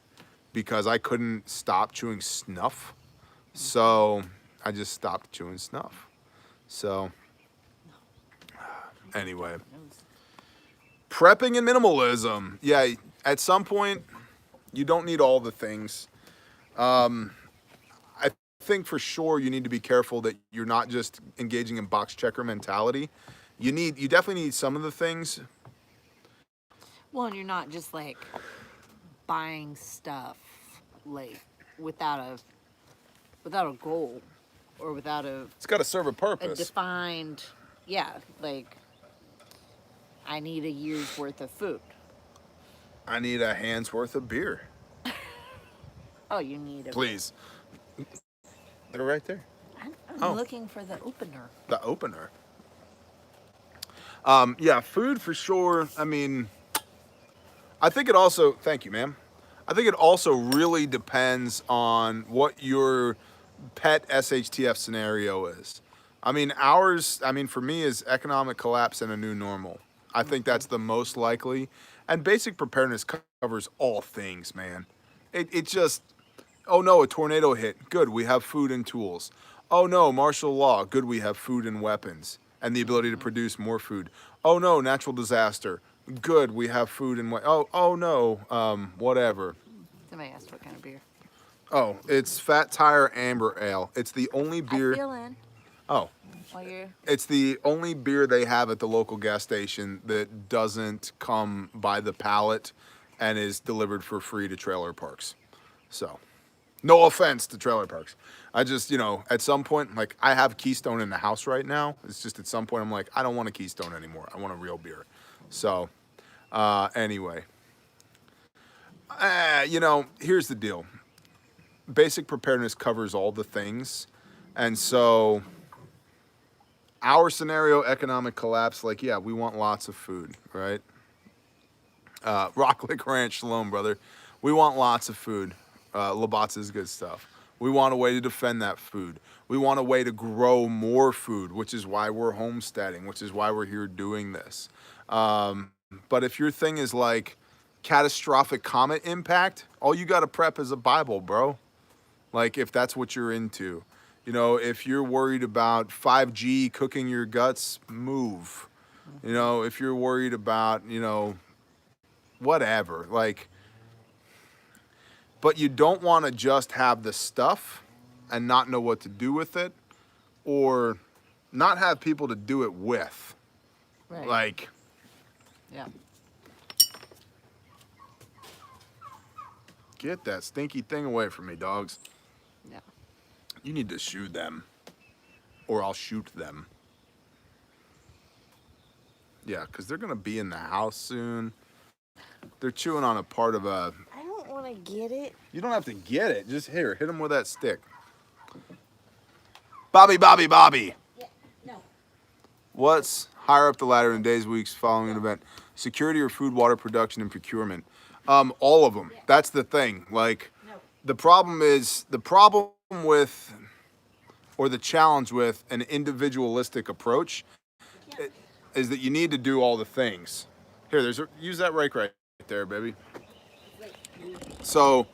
because I couldn't stop chewing snuff. So I just stopped chewing snuff. So anyway, prepping and minimalism. Yeah, at some point, you don't need all the things. I think for sure you need to be careful that you're not just engaging in box checker mentality. You definitely need some of the things. Well, and you're not just like buying stuff like without a goal or without It's got to serve a a purpose. defined, yeah, like I need a year's worth of food. I need a hand's worth of beer. Oh, you need a. Please. They're right there. I'm looking for the opener. The opener. Yeah, food for sure. I mean, I think it also, thank you, ma'am. I think it also really depends on what your pet SHTF scenario is. I mean, for me, is economic collapse and a new normal. I think that's the most likely. And basic preparedness covers all things, man. It just, oh no, a tornado hit. Good, we have food and tools. Oh no, martial law. Good, we have food and weapons and the ability to produce more food. Oh no, natural disaster. Good, we have food and oh no, whatever. Somebody asked what kind of beer. Oh, it's Fat Tire Amber Ale. It's the only beer. I feel in. Oh, while you're... it's the only beer they have at the local gas station that doesn't come by the pallet and is delivered for free to trailer parks. So, no offense to trailer parks. I just, at some point, like, I have Keystone in the house right now. It's just at some point I'm like, I don't want a Keystone anymore. I want a real beer. So, anyway. Here's the deal. Basic preparedness covers all the things. And so, our scenario, economic collapse, like, yeah, we want lots of food, right? Rock Lake Ranch, shalom, brother. We want lots of food. Labatz is good stuff. We want a way to defend that food. We want a way to grow more food, which is why we're homesteading, which is why we're here doing this. But if your thing is like catastrophic comet impact, all you got to prep is a Bible, bro. Like, if that's what you're into. If you're worried about 5G cooking your guts, move. If you're worried about, whatever, like, but you don't want to just have the stuff and not know what to do with it, or not have people to do it with. Right. Like, yeah. Get that stinky thing away from me, dogs. Yeah. You need to shoot them, or I'll shoot them. Yeah, because they're going to be in the house soon. They're chewing on a part of a... I don't want to get it. You don't have to get it. Just here, hit them with that stick. Bobby, Bobby, Bobby. Yeah, no. What's higher up the ladder in days, weeks following an event? Security or food, water production, and procurement? All of them. That's the thing. Like, the problem with, or the challenge with an individualistic approach is that you need to do all the things. Here, use that rake right there, baby. So,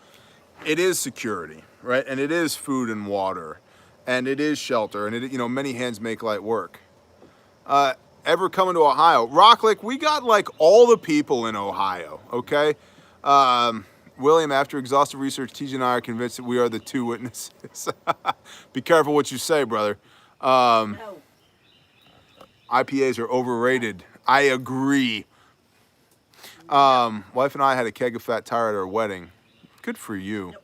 it is security, right? And it is food and water, and it is shelter, and many hands make light work. Ever coming to Ohio? Rock Lake, we got like all the people in Ohio, okay? William, after exhaustive research, TJ and I are convinced that we are the two witnesses. Be careful what you say, brother. No. IPAs are overrated. I agree. Wife and I had a keg of Fat Tire at our wedding. Good for you.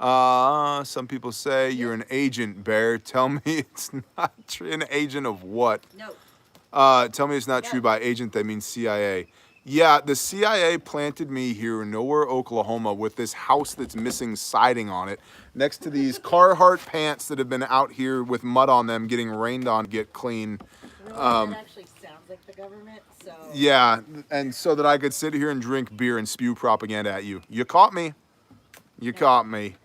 Some people say you're an agent, Bear. Tell me it's not true. An agent of what? No. Tell me it's not true. By agent, they mean CIA. Yeah, the CIA planted me here in nowhere, Oklahoma, with this house that's missing siding on it, next to these Carhartt pants that have been out here with mud on them, getting rained on to get clean. That actually sounds like the government, so... Yeah, and so that I could sit here and drink beer and spew propaganda at you. You caught me. You caught me.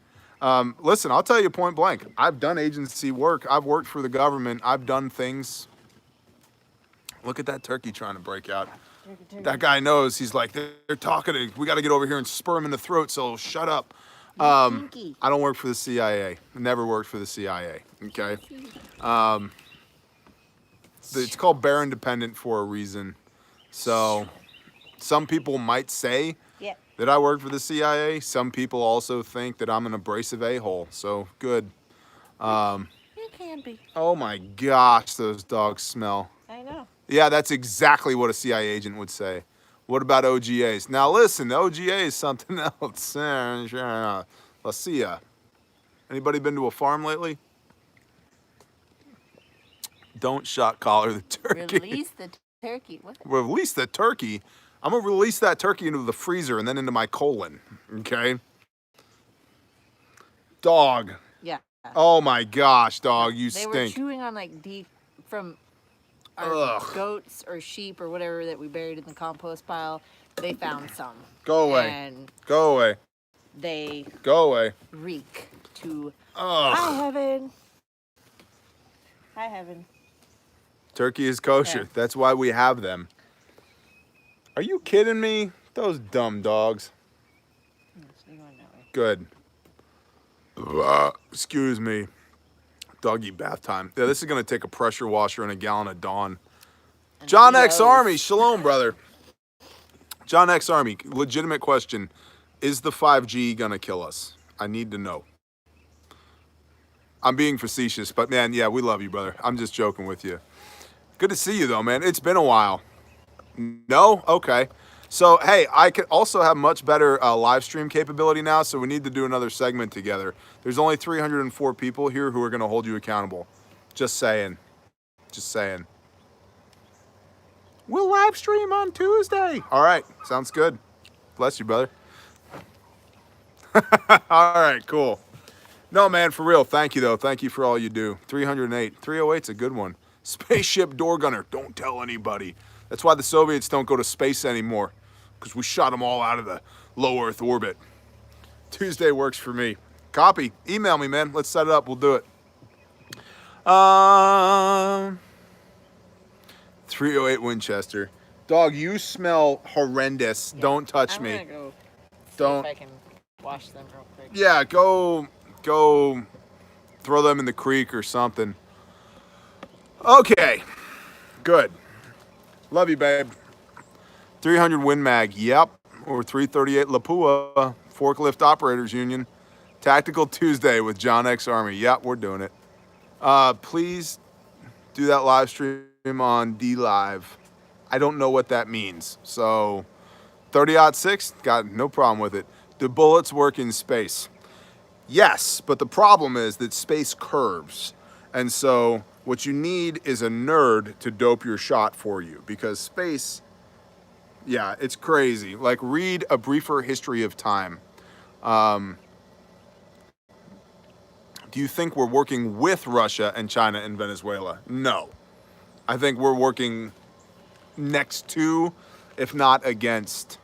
Listen, I'll tell you point blank. I've done agency work. I've worked for the government. I've done things. Look at that turkey trying to break out. That guy knows. He's like, they're talking. We got to get over here and spur him in the throat, so shut up. I don't work for the CIA. Never worked for the CIA, okay? It's called Bear Independent for a reason. So some people might say that I work for the CIA. Some people also think that I'm an abrasive a-hole, so good. It can be. Oh my gosh, those dogs smell. I know. Yeah, that's exactly what a CIA agent would say. What about OGAs? Now listen, the OGA is something else. Let's see ya. Anybody been to a farm lately? Don't shot collar the turkey. Release the turkey. What? Release the turkey? I'm going to release that turkey into the freezer and then into my colon. Okay? Dog. Yeah. Oh my gosh, dog, you They stink. were chewing on like from our goats or sheep or whatever that we buried in the compost pile. They found some. Go away. And go away. They go away. Reek to high heaven. High heaven. Turkey is kosher. Yeah. That's why we have them. Are you kidding me? Those dumb dogs. Good. Excuse me. Doggy bath time. Yeah, this is going to take a pressure washer and a gallon of Dawn. And John X Army. Shalom, brother. John X Army. Legitimate question. Is the 5G going to kill us? I need to know. I'm being facetious, but man, yeah, we love you, brother. I'm just joking with you. Good to see you though, man. It's been a while. No? Okay. So, hey, I could also have much better live stream capability now, so we need to do another segment together. There's only 304 people here who are going to hold you accountable. Just saying. Just saying. We'll live stream on Tuesday. All right. Sounds good. Bless you, brother. All right, cool. No, man, for real. Thank you, though. Thank you for all you do. 308. 308's a good one. Spaceship door gunner. Don't tell anybody. That's why the Soviets don't go to space anymore, because we shot them all out of the low Earth orbit. Tuesday works for me. Copy. Email me, man. Let's set it up. We'll do it. 308 Winchester. Dog, you smell horrendous. Yeah. Don't touch me. I'm gonna go see Don't. if I can wash them real quick. Yeah, go throw them in the creek or something. Okay. Good. Love you, babe. 300 Win Mag. Yep. Or 338 Lapua. Forklift Operators Union. Tactical Tuesday with John X Army. Yep, we're doing it. Please do that live stream on D Live. I don't know what that means. So 30-06, got no problem with it. Do bullets work in space? Yes, but the problem is that space curves. And so what you need is a nerd to dope your shot for you, because space, yeah, it's crazy. Like, read A Briefer History of Time. Do you think we're working with Russia and China and Venezuela? No. I think we're working next to, if not against.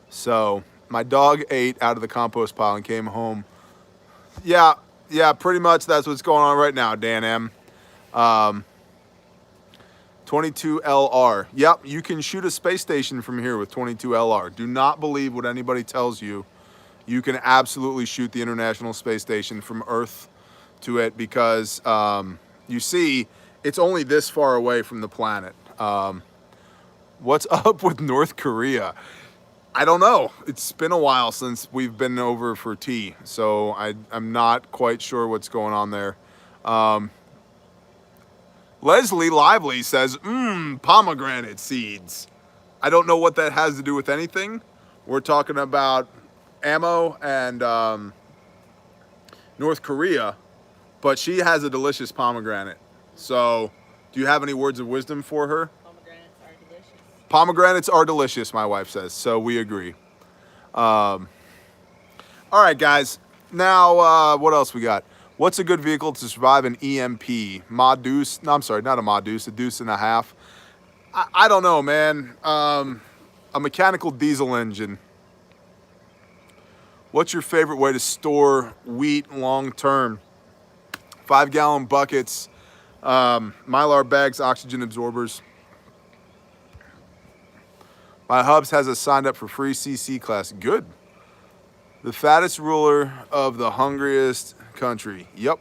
So my dog ate out of the compost pile and came home. Yeah, pretty much that's what's going on right now, Dan M. 22LR. Yep, you can shoot a space station from here with 22LR. Do not believe what anybody tells you. You can absolutely shoot the International Space Station from Earth to it, because you see, it's only this far away from the planet. What's up with North Korea? I don't know. It's been a while since we've been over for tea, so I'm not quite sure what's going on there. Leslie Lively says, pomegranate seeds. I don't know what that has to do with anything. We're talking about ammo and North Korea, but she has a delicious pomegranate. So, do you have any words of wisdom for her? Pomegranates are delicious. Pomegranates are delicious, my wife says, so we agree. All right, guys. Now, what else we got? What's a good vehicle to survive an EMP? Mod Deuce? No, I'm sorry, not a Mod Deuce, a Deuce and a half. I don't know, man. A mechanical diesel engine. What's your favorite way to store wheat long term? 5-gallon buckets, Mylar bags, oxygen absorbers. My hubs has us signed up for free CC class. Good. The fattest ruler of the hungriest country. Yep.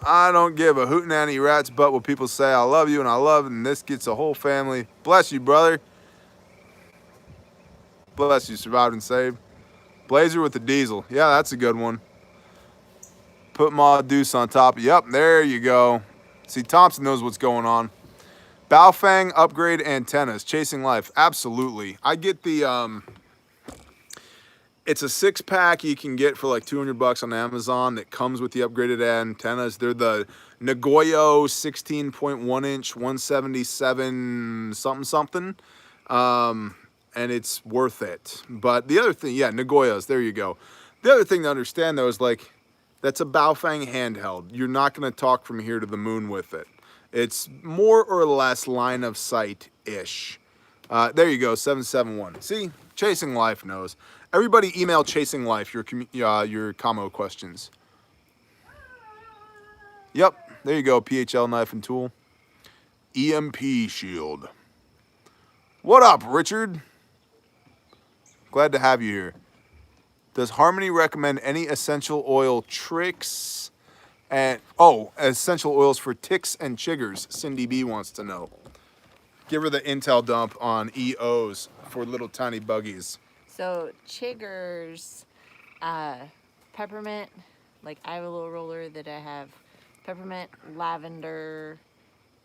I don't give a hootenanny rat's butt what people say. I love you and I love it, and this gets a whole family. Bless you, brother. Bless you, survived and saved. Blazer with the diesel. Yeah, that's a good one. Put Mod Deuce on top. Yep, there you go. See, Thompson knows what's going on. Baofeng upgrade antennas. Chasing life. Absolutely. I get the, it's a 6-pack you can get for like $200 on Amazon that comes with the upgraded antennas. They're the Nagoyo 16.1-inch 177 something. And it's worth it. But the other thing, yeah, Nagoyas, there you go. The other thing to understand, though, is like, that's a Baofeng handheld. You're not going to talk from here to the moon with it. It's more or less line of sight-ish. There you go, 771. See, Chasing Life knows. Everybody email Chasing Life your commo questions. Yep, there you go, PHL knife and tool. EMP shield. What up, Richard? Glad to have you here. Does Harmony recommend any essential oil tricks? And essential oils for ticks and chiggers. Cindy B wants to know. Give her the intel dump on EOs for little tiny buggies. So chiggers, peppermint. Like I have a little roller that I have peppermint, lavender,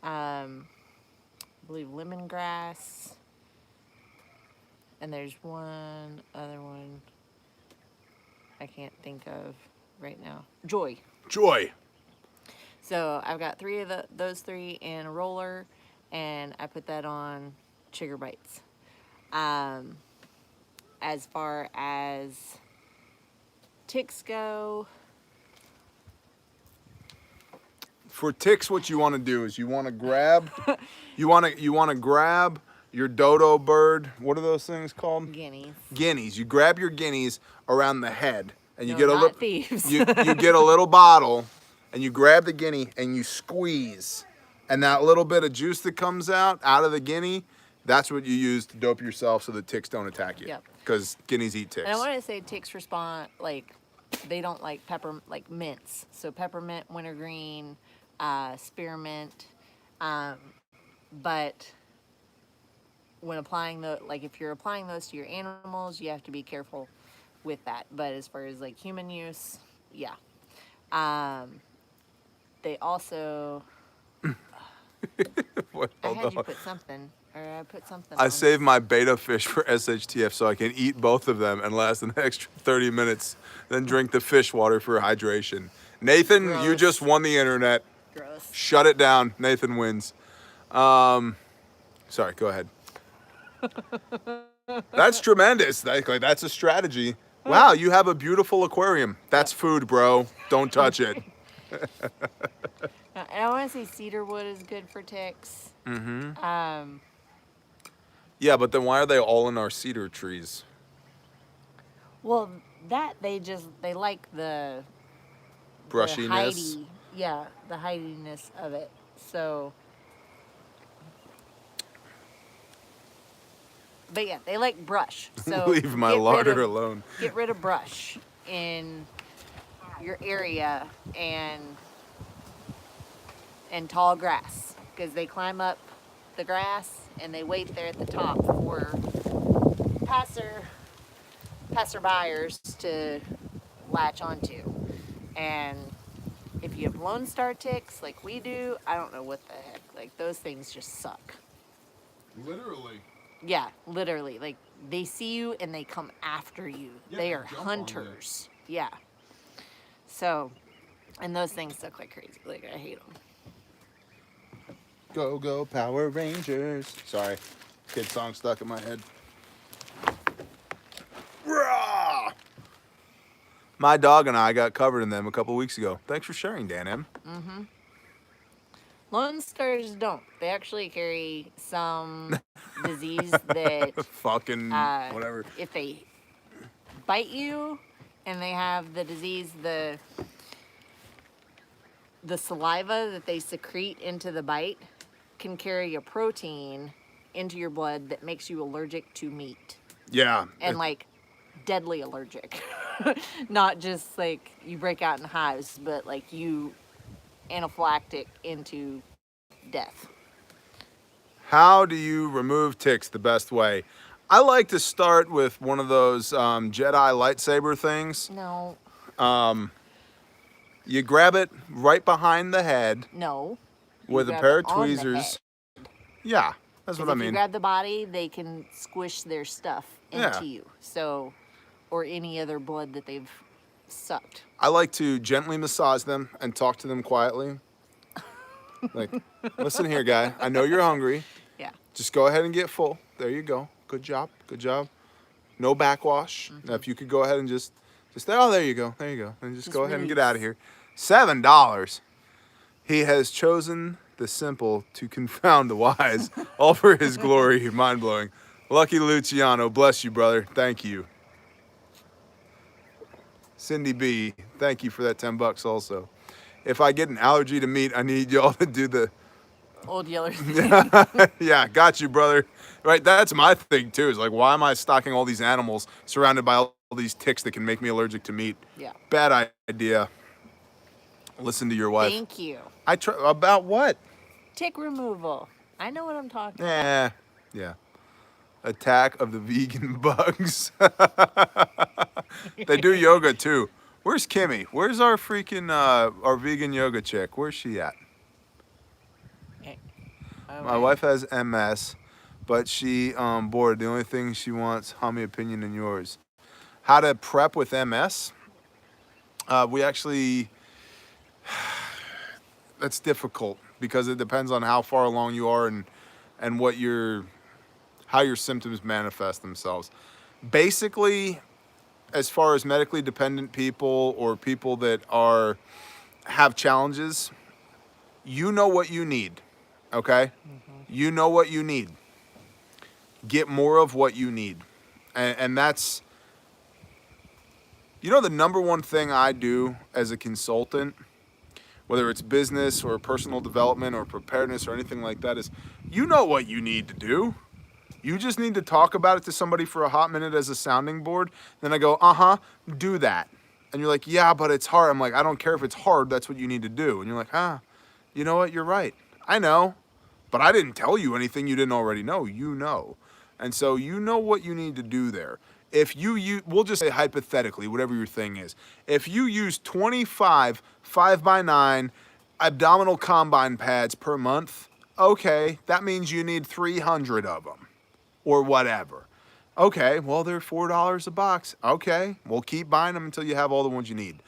I believe lemongrass, and there's one other one I can't think of right now. Joy. Joy. So I've got three of those three in a roller, and I put that on chigger bites. As far as ticks go, For ticks, what you want to do is you want to grab, you want to grab your dodo bird. What are those things called? guineas. Guineas. You grab your guineas around the head, and you No, get a not little. thieves. You get a little bottle, and you grab the guinea and you squeeze, and that little bit of juice that comes out of the guinea, that's what you use to dope yourself so the ticks don't attack you. Yep. Because guineas eat ticks. And I want to say ticks respond like they don't like like mints. So peppermint, wintergreen, spearmint, but when applying if you're applying those to your animals, you have to be careful with that. But as far as like human use, yeah. They also What? I Hold had you on. put something, or I put something. I on saved my beta fish for SHTF so I can eat both of them and last an extra 30 minutes, then drink the fish water for hydration. Nathan, you Gross. just won the internet. Gross. Shut it down. Nathan wins. Sorry, go ahead. That's tremendous. That's a strategy. Wow, you have a beautiful aquarium. That's food, bro. Don't touch it. And I want to say cedar wood is good for ticks. Mm-hmm. Yeah, but then why are they all in our cedar trees? Well, that they like the Brushiness. the hidiness of it. So, but yeah, they like brush. So Leave my get rid larder of- alone. Get rid of brush in your area and tall grass, because they climb up the grass and they wait there at the top for passerbyers to latch onto. And if you have Lone Star ticks like we do, I don't know what the heck. Like those things just suck. Literally. Yeah, literally. Like they see you and they come after you. Yeah, they they are jump on hunters. Yeah. So, and those things suck like crazy. Like I hate them. Go, go, Power Rangers. Sorry, kid song stuck in my head. Rah! My dog and I got covered in them a couple weeks ago. Thanks for sharing, Dan M. Lone Stars don't. They actually carry some disease that Fucking whatever. if they bite you and they have the disease, the saliva that they secrete into the bite can carry a protein into your blood that makes you allergic to meat. Yeah. And like deadly allergic. Not just like you break out in hives, but like you anaphylactic into death. How do you remove ticks the best way? I like to start with one of those Jedi lightsaber things. No. You grab it right behind the head No. You with a grab pair it of on the tweezers. head. Yeah, that's 'Cause what I if you mean. grab the body, they can squish their stuff into Yeah. you. So, or any other blood that they've sucked. I like to gently massage them and talk to them quietly. Like, listen here, guy. I know you're hungry. Yeah. Just go ahead and get full. There you go. Good job. Good job. No backwash. Now, if you could go ahead and just oh, there you go. There you go. And just go ahead and get out of here. $7. He has chosen the simple to confound the wise, all for his glory. Mind blowing. Lucky Luciano, bless you, brother. Thank you. Cindy B, thank you for that $10 also. If I get an allergy to meat, I need y'all to do the Old Yeller. yeah, got you, brother. Right, that's my thing too. Is like, why am I stocking all these animals surrounded by all these ticks that can make me allergic to meat? Yeah. Bad idea. Listen to your wife. Thank you. I try about what? Tick removal. I know what I'm talking about. Yeah. Attack of the vegan bugs. They do yoga too. Where's Kimmy? Where's our freaking our vegan yoga chick? Where's she at? My wife has MS, but she bored. The only thing she wants, homie, opinion and yours. How to prep with MS? We actually, that's difficult because it depends on how far along you are and what how your symptoms manifest themselves. Basically, as far as medically dependent people or people that have challenges, you know what you need, okay? You know what you need. Get more of what you need. And that's, you know, the number one thing I do as a consultant, whether it's business or personal development or preparedness or anything like that, is you know what you need to do. You just need to talk about it to somebody for a hot minute as a sounding board. Then I go, do that. And you're like, yeah, but it's hard. I'm like, I don't care if it's hard. That's what you need to do. And you're like, you know what? You're right. I know. But I didn't tell you anything you didn't already know. You know. And so you know what you need to do there. If we'll just say hypothetically, whatever your thing is. If you use 25 5x9 abdominal combine pads per month, okay, that means you need 300 of them. Or whatever. Okay, well, they're $4 a box. Okay, well, keep buying them until you have all the ones you need.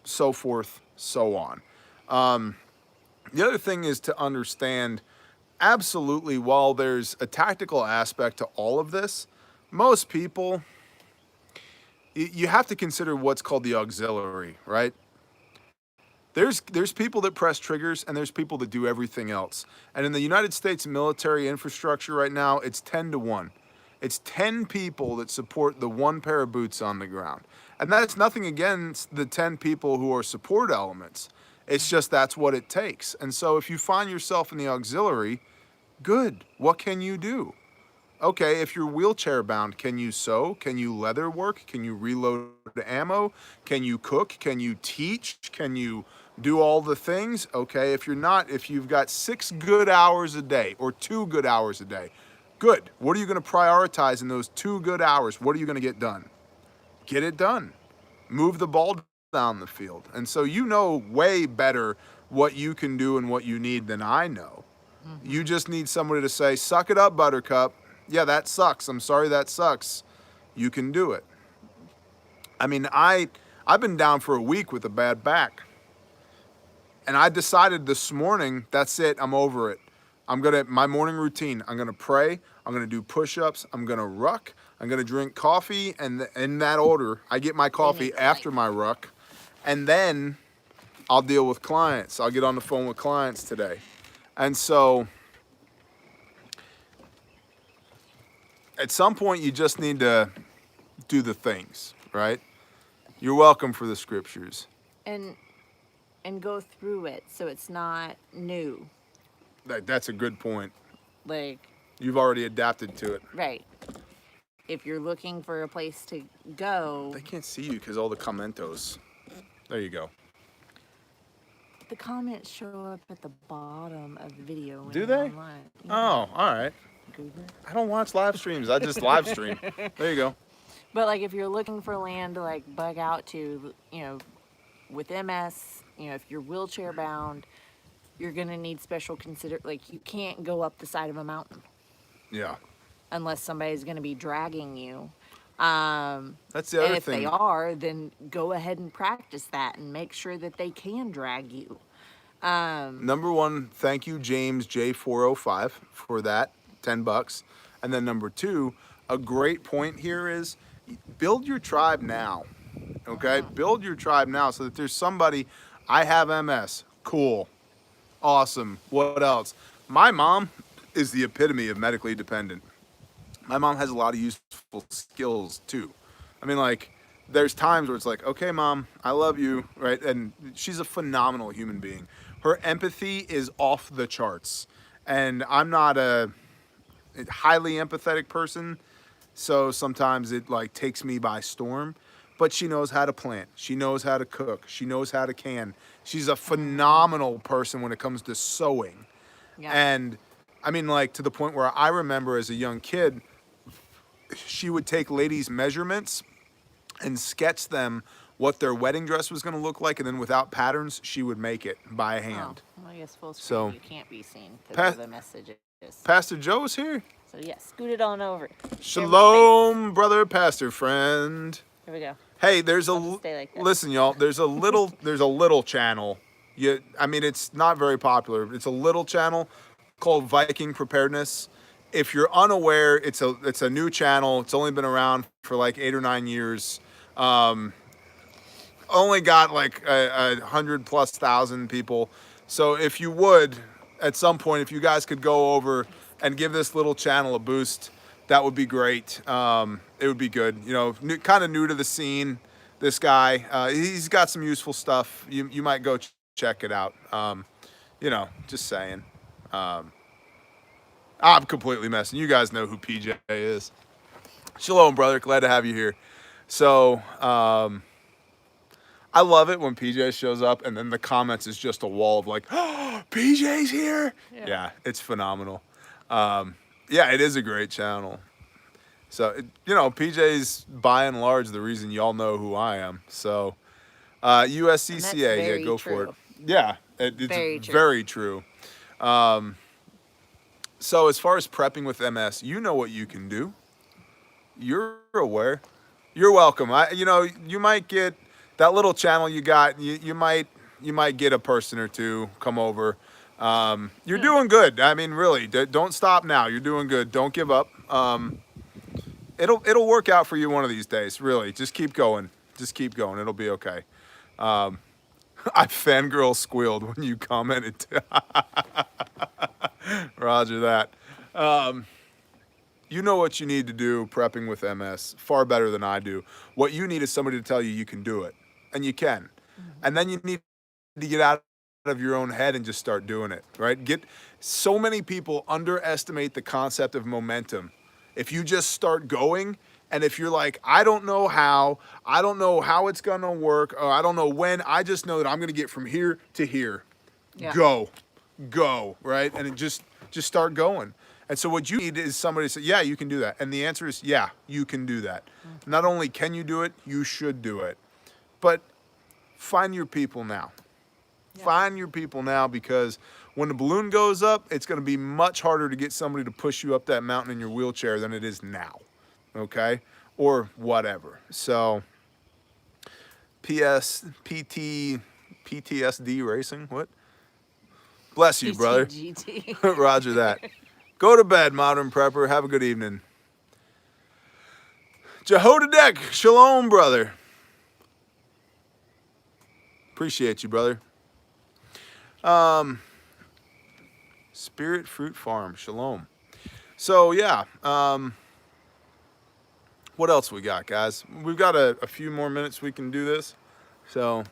So forth, so on. The other thing is to understand, absolutely, while there's a tactical aspect to all of this, most people, you have to consider what's called the auxiliary, right? There's people that press triggers and there's people that do everything else. And in the United States military infrastructure right now, it's 10-1. It's 10 people that support the one pair of boots on the ground. And that's nothing against the 10 people who are support elements. It's just that's what it takes. And so if you find yourself in the auxiliary, good. What can you do? Okay, if you're wheelchair bound, can you sew? Can you leather work? Can you reload ammo? Can you cook? Can you teach? Can you do all the things? Okay, if you've got 6 good hours a day or 2 good hours a day, good. What are you going to prioritize in those 2 good hours? What are you going to get done? Get it done. Move the ball down the field. And so you know way better what you can do and what you need than I know. You just need somebody to say, suck it up, Buttercup. Yeah, that sucks. I'm sorry that sucks. You can do it. I mean, I've been down for a week with a bad back. And I decided this morning, that's it, I'm over it. My morning routine, I'm gonna pray, I'm gonna do push-ups, I'm gonna ruck, I'm gonna drink coffee, and in that order, I get my coffee after my ruck, and then I'll deal with clients. I'll get on the phone with clients today. And so, at some point, you just need to do the things, right? You're welcome for the scriptures. And go through it so it's not new. That's a good point. Like, you've already adapted to it. Right. If you're looking for a place to go. They can't see you because all the commentos. There you go. The comments show up at the bottom of the video. Do they? Online. Yeah. Oh, all right. Google. I don't watch live streams. I just live stream. There you go. But like, if you're looking for land to like bug out to, with MS, if you're wheelchair bound, you're gonna need special like you can't go up the side of a mountain. Yeah. Unless somebody's gonna be dragging you. That's the other and if thing. they are, then go ahead and practice that and make sure that they can drag you. Number one, thank you, James J405, for that, $10. And then number two, a great point here is build your tribe now. Okay? Build your tribe now so that there's somebody, I have MS. Cool. Awesome. What else? My mom is the epitome of medically dependent. My mom has a lot of useful skills too. I mean, like, there's times where it's like, okay, Mom, I love you, right? And she's a phenomenal human being. Her empathy is off the charts. And I'm not a highly empathetic person, so sometimes it like takes me by storm. But she knows how to plant. She knows how to cook. She knows how to can. She's a phenomenal person when it comes to sewing. Yeah. And I mean, like, to the point where I remember as a young kid, she would take ladies' measurements and sketch them what their wedding dress was going to look like, and then without patterns, she would make it by hand. Oh, well, I guess full screen So, you can't be seen because of the messages. Pastor Joe is here. So yeah, scoot it on over. Shalom, brother, pastor friend. Here we go. Hey, there's listen, y'all. There's a little channel. I mean, it's not very popular. It's a little channel called Viking Preparedness. If you're unaware, it's a new channel. It's only been around for like 8 or 9 years. Only got like 100,000+ people. So if you would, at some point, if you guys could go over and give this little channel a boost, that would be great. It would be good. You know, kind of new to the scene. This guy, he's got some useful stuff. You might go check it out. You know, just saying. I'm completely messing. You guys know who PJ is. Shalom, brother. Glad to have you here. So, I love it when PJ shows up and then the comments is just a wall of like, oh, PJ's here. Yeah, it's phenomenal. Yeah, it is a great channel. So, you know, PJ's by and large the reason y'all know who I am. So, USCCA, yeah, go for it. Yeah, it's very true. So as far as prepping with MS, you know what you can do. You're aware. You're welcome. You know, you might get that little channel you got. You might get a person or two come over. You're doing good. I mean, really, don't stop now. You're doing good. Don't give up. It'll work out for you one of these days. Really, just keep going. Just keep going. It'll be okay. I fangirl squealed when you commented. Roger that. You know what you need to do prepping with MS far better than I do. What you need is somebody to tell you can do it, and you can. And then you need to get out of your own head and just start doing it, right? So many people underestimate the concept of momentum. If you just start going, and if you're like, I don't know how it's gonna work, or I don't know when, I just know that I'm gonna get from here to here. Yeah. Go, right? And it just start going. And so what you need is somebody to say, yeah, you can do that. And the answer is, yeah, you can do that. Not only can you do it, you should do it. But find your people now. Yeah. Find your people now, because when the balloon goes up, it's going to be much harder to get somebody to push you up that mountain in your wheelchair than it is now. Okay? Or whatever. So, PTSD racing? What? Bless you, brother. Roger that. Go to bed, modern prepper. Have a good evening. Jehodadek, shalom, brother. Appreciate you, brother. Spirit Fruit Farm, shalom. So, yeah. What else we got, guys? We've got a few more minutes we can do this. So.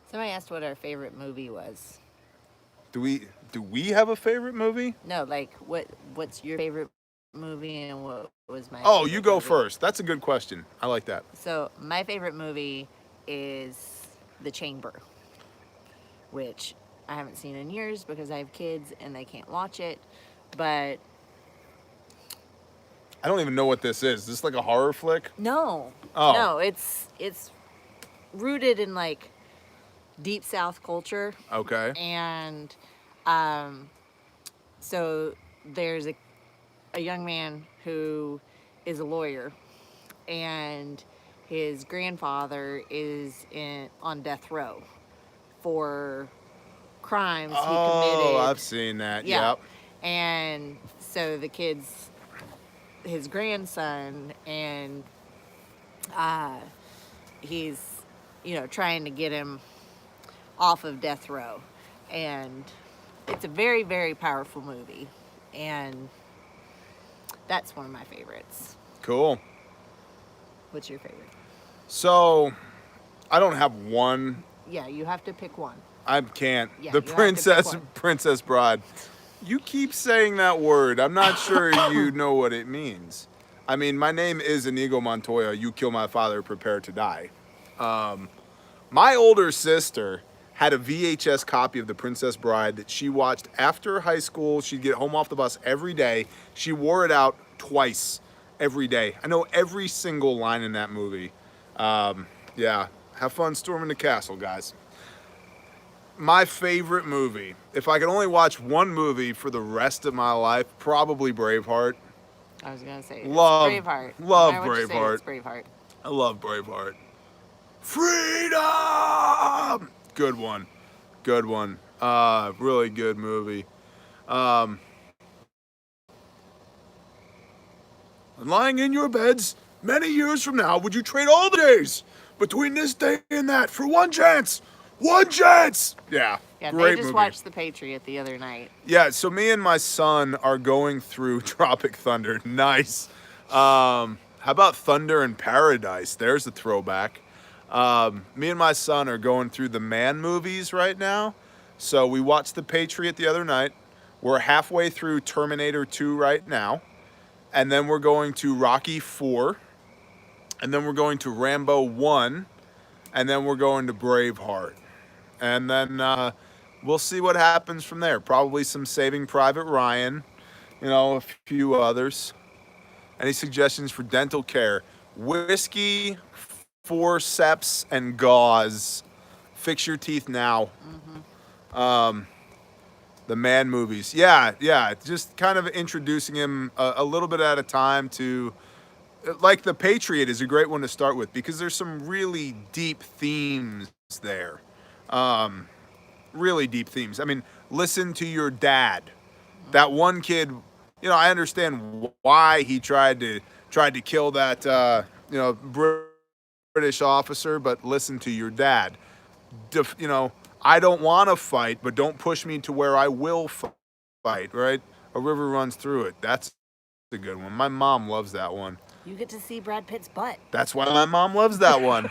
Somebody asked what our favorite movie was. Do we have a favorite movie? No, like what's your favorite movie and what was my Oh, you go movie? first. That's a good question. I like that. So my favorite movie is The Chamber, which I haven't seen in years because I have kids and they can't watch it. But I don't even know what this is. Is this like a horror flick? No. Oh. No, it's rooted in like Deep South culture. Okay. And so there's a young man who is a lawyer, and his grandfather is on death row for crimes he committed. Oh, I've seen that. Yeah. Yep. And so the kid's his grandson, and he's, trying to get him off of death row. And it's a very, very powerful movie. And that's one of my favorites. Cool. What's your favorite? So, I don't have one. Yeah, you have to pick one. I can't. Yeah, the Princess Bride. You keep saying that word. I'm not sure you know what it means. I mean, my name is Inigo Montoya. You kill my father, prepare to die. My older sister had a VHS copy of The Princess Bride that she watched after high school. She'd get home off the bus every day. She wore it out twice every day. I know every single line in that movie. Yeah, Have fun storming the castle, guys. My favorite movie. If I could only watch one movie for the rest of my life, probably Braveheart. I was gonna say Love, it's Braveheart. love No matter what you say, Braveheart. it's Braveheart. I love Braveheart. Freedom! Good one. Good one. Really good movie. Lying in your beds many years from now, would you trade all the days between this day and that for one chance? One chance! Yeah, Yeah, great they just movie. watched The Patriot the other night. Yeah, so me and my son are going through Tropic Thunder. Nice. How about Thunder in Paradise? There's a throwback. Me and my son are going through the Man movies right now. So we watched The Patriot the other night. We're halfway through Terminator 2 right now. And then we're going to Rocky 4. And then we're going to Rambo 1. And then we're going to Braveheart. And then we'll see what happens from there. Probably some Saving Private Ryan. You know, a few others. Any suggestions for dental care? Whiskey, forceps, and gauze. Fix your teeth now. The Man movies. Yeah. Just kind of introducing him a little bit at a time to... Like The Patriot is a great one to start with because there's some really deep themes there. Really deep themes. I mean, listen to your dad. That one kid, you know, I understand why he tried to kill that, British officer, but listen to your dad. You know, I don't want to fight, but don't push me to where I will fight, right? A river runs through it. That's a good one. My mom loves that one. You get to see Brad Pitt's butt. That's why my mom loves that one.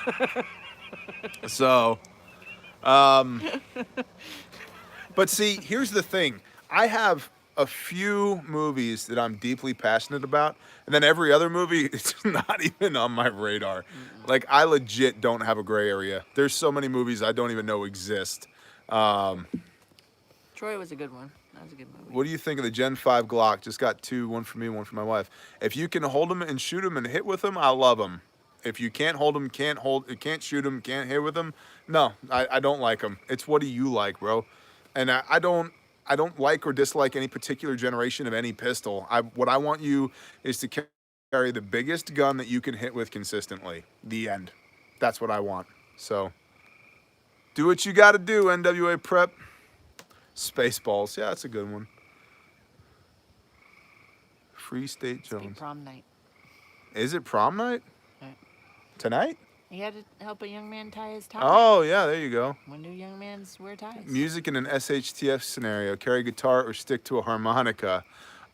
So, but see, here's the thing. I have a few movies that I'm deeply passionate about, and then every other movie is not even on my radar. Like, I legit don't have a gray area. There's so many movies I don't even know exist. Troy was a good one. That was a good movie. What do you think of the Gen 5 Glock? Just got two, one for me, one for my wife. If you can hold them and shoot them and hit with them, I love them. If you can't hold them, can't shoot them, can't hit with them, no, I don't like them. It's what do you like, bro? And I don't like or dislike any particular generation of any pistol. What I want you is to carry the biggest gun that you can hit with consistently. The end. That's what I want. So do what you got to do, NWA Prep. Spaceballs. Yeah, that's a good one. Free State It's big Jones. prom night. Is it prom night? Right. Tonight? He had to help a young man tie his tie. Oh, yeah, there you go. When do young men wear ties? Music in an SHTF scenario. Carry guitar or stick to a harmonica.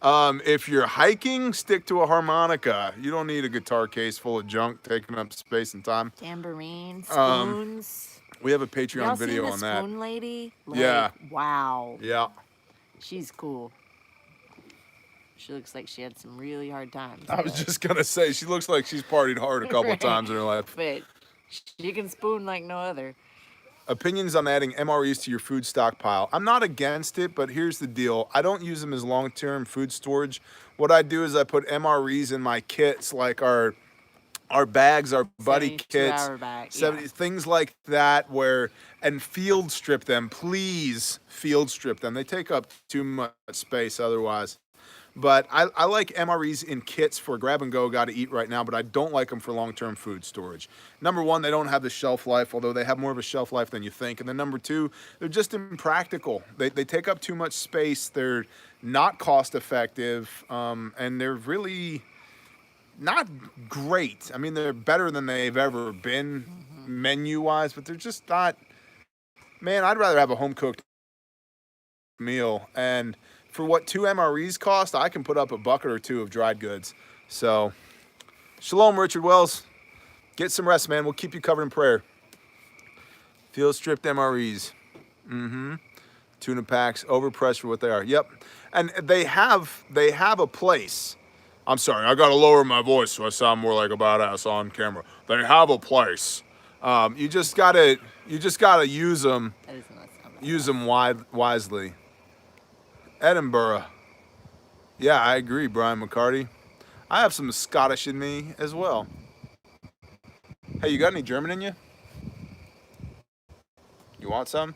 If you're hiking, stick to a harmonica. You don't need a guitar case full of junk taking up space and time. Tambourine, spoons. We have a Y'all Patreon video seen on the that. spoon lady? Like, Yeah. Wow. Yeah. She's cool. She looks like she had some really hard times. I was just going to say, she looks like she's partied hard a couple Right. times in her life. But she can spoon like no other. Opinions on adding MREs to your food stockpile. I'm not against it, but here's the deal. I don't use them as long-term food storage. What I do is I put MREs in my kits, like our bags, our buddy 72 kits, hour bag, 70, yeah. things like that, and field strip them. Please field strip them. They take up too much space otherwise. But I like MREs in kits for grab and go, got to eat right now, but I don't like them for long-term food storage. Number one, they don't have the shelf life, although they have more of a shelf life than you think. And then number two, they're just impractical. They take up too much space. They're not cost effective, and they're really not great. I mean, they're better than they've ever been menu-wise, but they're just not. Man, I'd rather have a home-cooked meal. And for what 2 MREs cost, I can put up a bucket or two of dried goods. So, shalom, Richard Wells. Get some rest, man. We'll keep you covered in prayer. Field stripped MREs. Tuna packs, overpriced for what they are. Yep. And they have a place. I'm sorry, I got to lower my voice so I sound more like a badass on camera. They have a place. You just gotta use them. That is not sound bad. Use them wisely. Edinburgh. Yeah, I agree, Brian McCarty. I have some Scottish in me as well. Hey, you got any German in you? You want some?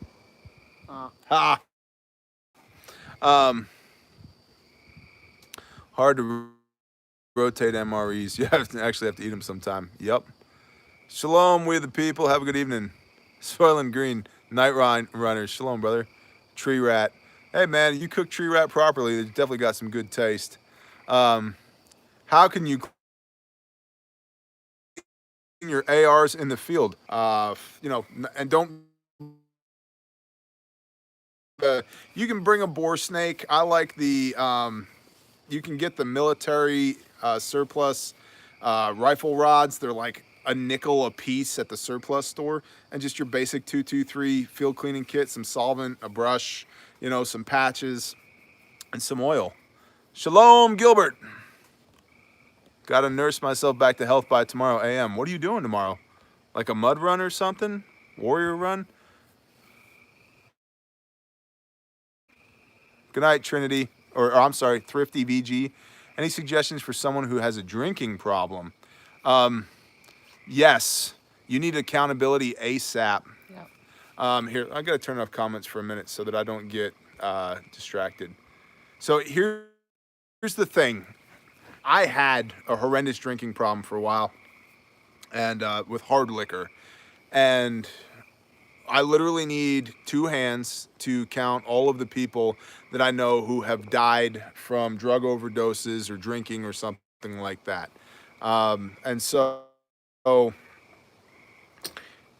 Uh, Ha! Um, hard to rotate MREs. You actually have to eat them sometime. Yep. Shalom, we the people. Have a good evening. Soylent Green, Night Runners. Shalom, brother. Tree Rat. Hey, man, you cook tree rat properly. It's definitely got some good taste. How can you clean your ARs in the field? You know, and don't. You can bring a boar snake. I like the. You can get the military surplus rifle rods. They're like a nickel a piece at the surplus store, and just your basic 223 field cleaning kit, some solvent, a brush, you know, some patches, and some oil. Shalom, Gilbert. Got to nurse myself back to health by tomorrow a.m. What are you doing tomorrow? Like a mud run or something? Warrior run? Good night, Trinity. Or I'm sorry, Thrifty VG. Any suggestions for someone who has a drinking problem? Yes, you need accountability ASAP. yeah. Here, I got to turn off comments for a minute so that I don't get distracted. So here's the thing. I had a horrendous drinking problem for a while, and with hard liquor, and I literally need two hands to count all of the people that I know who have died from drug overdoses or drinking or something like that. And so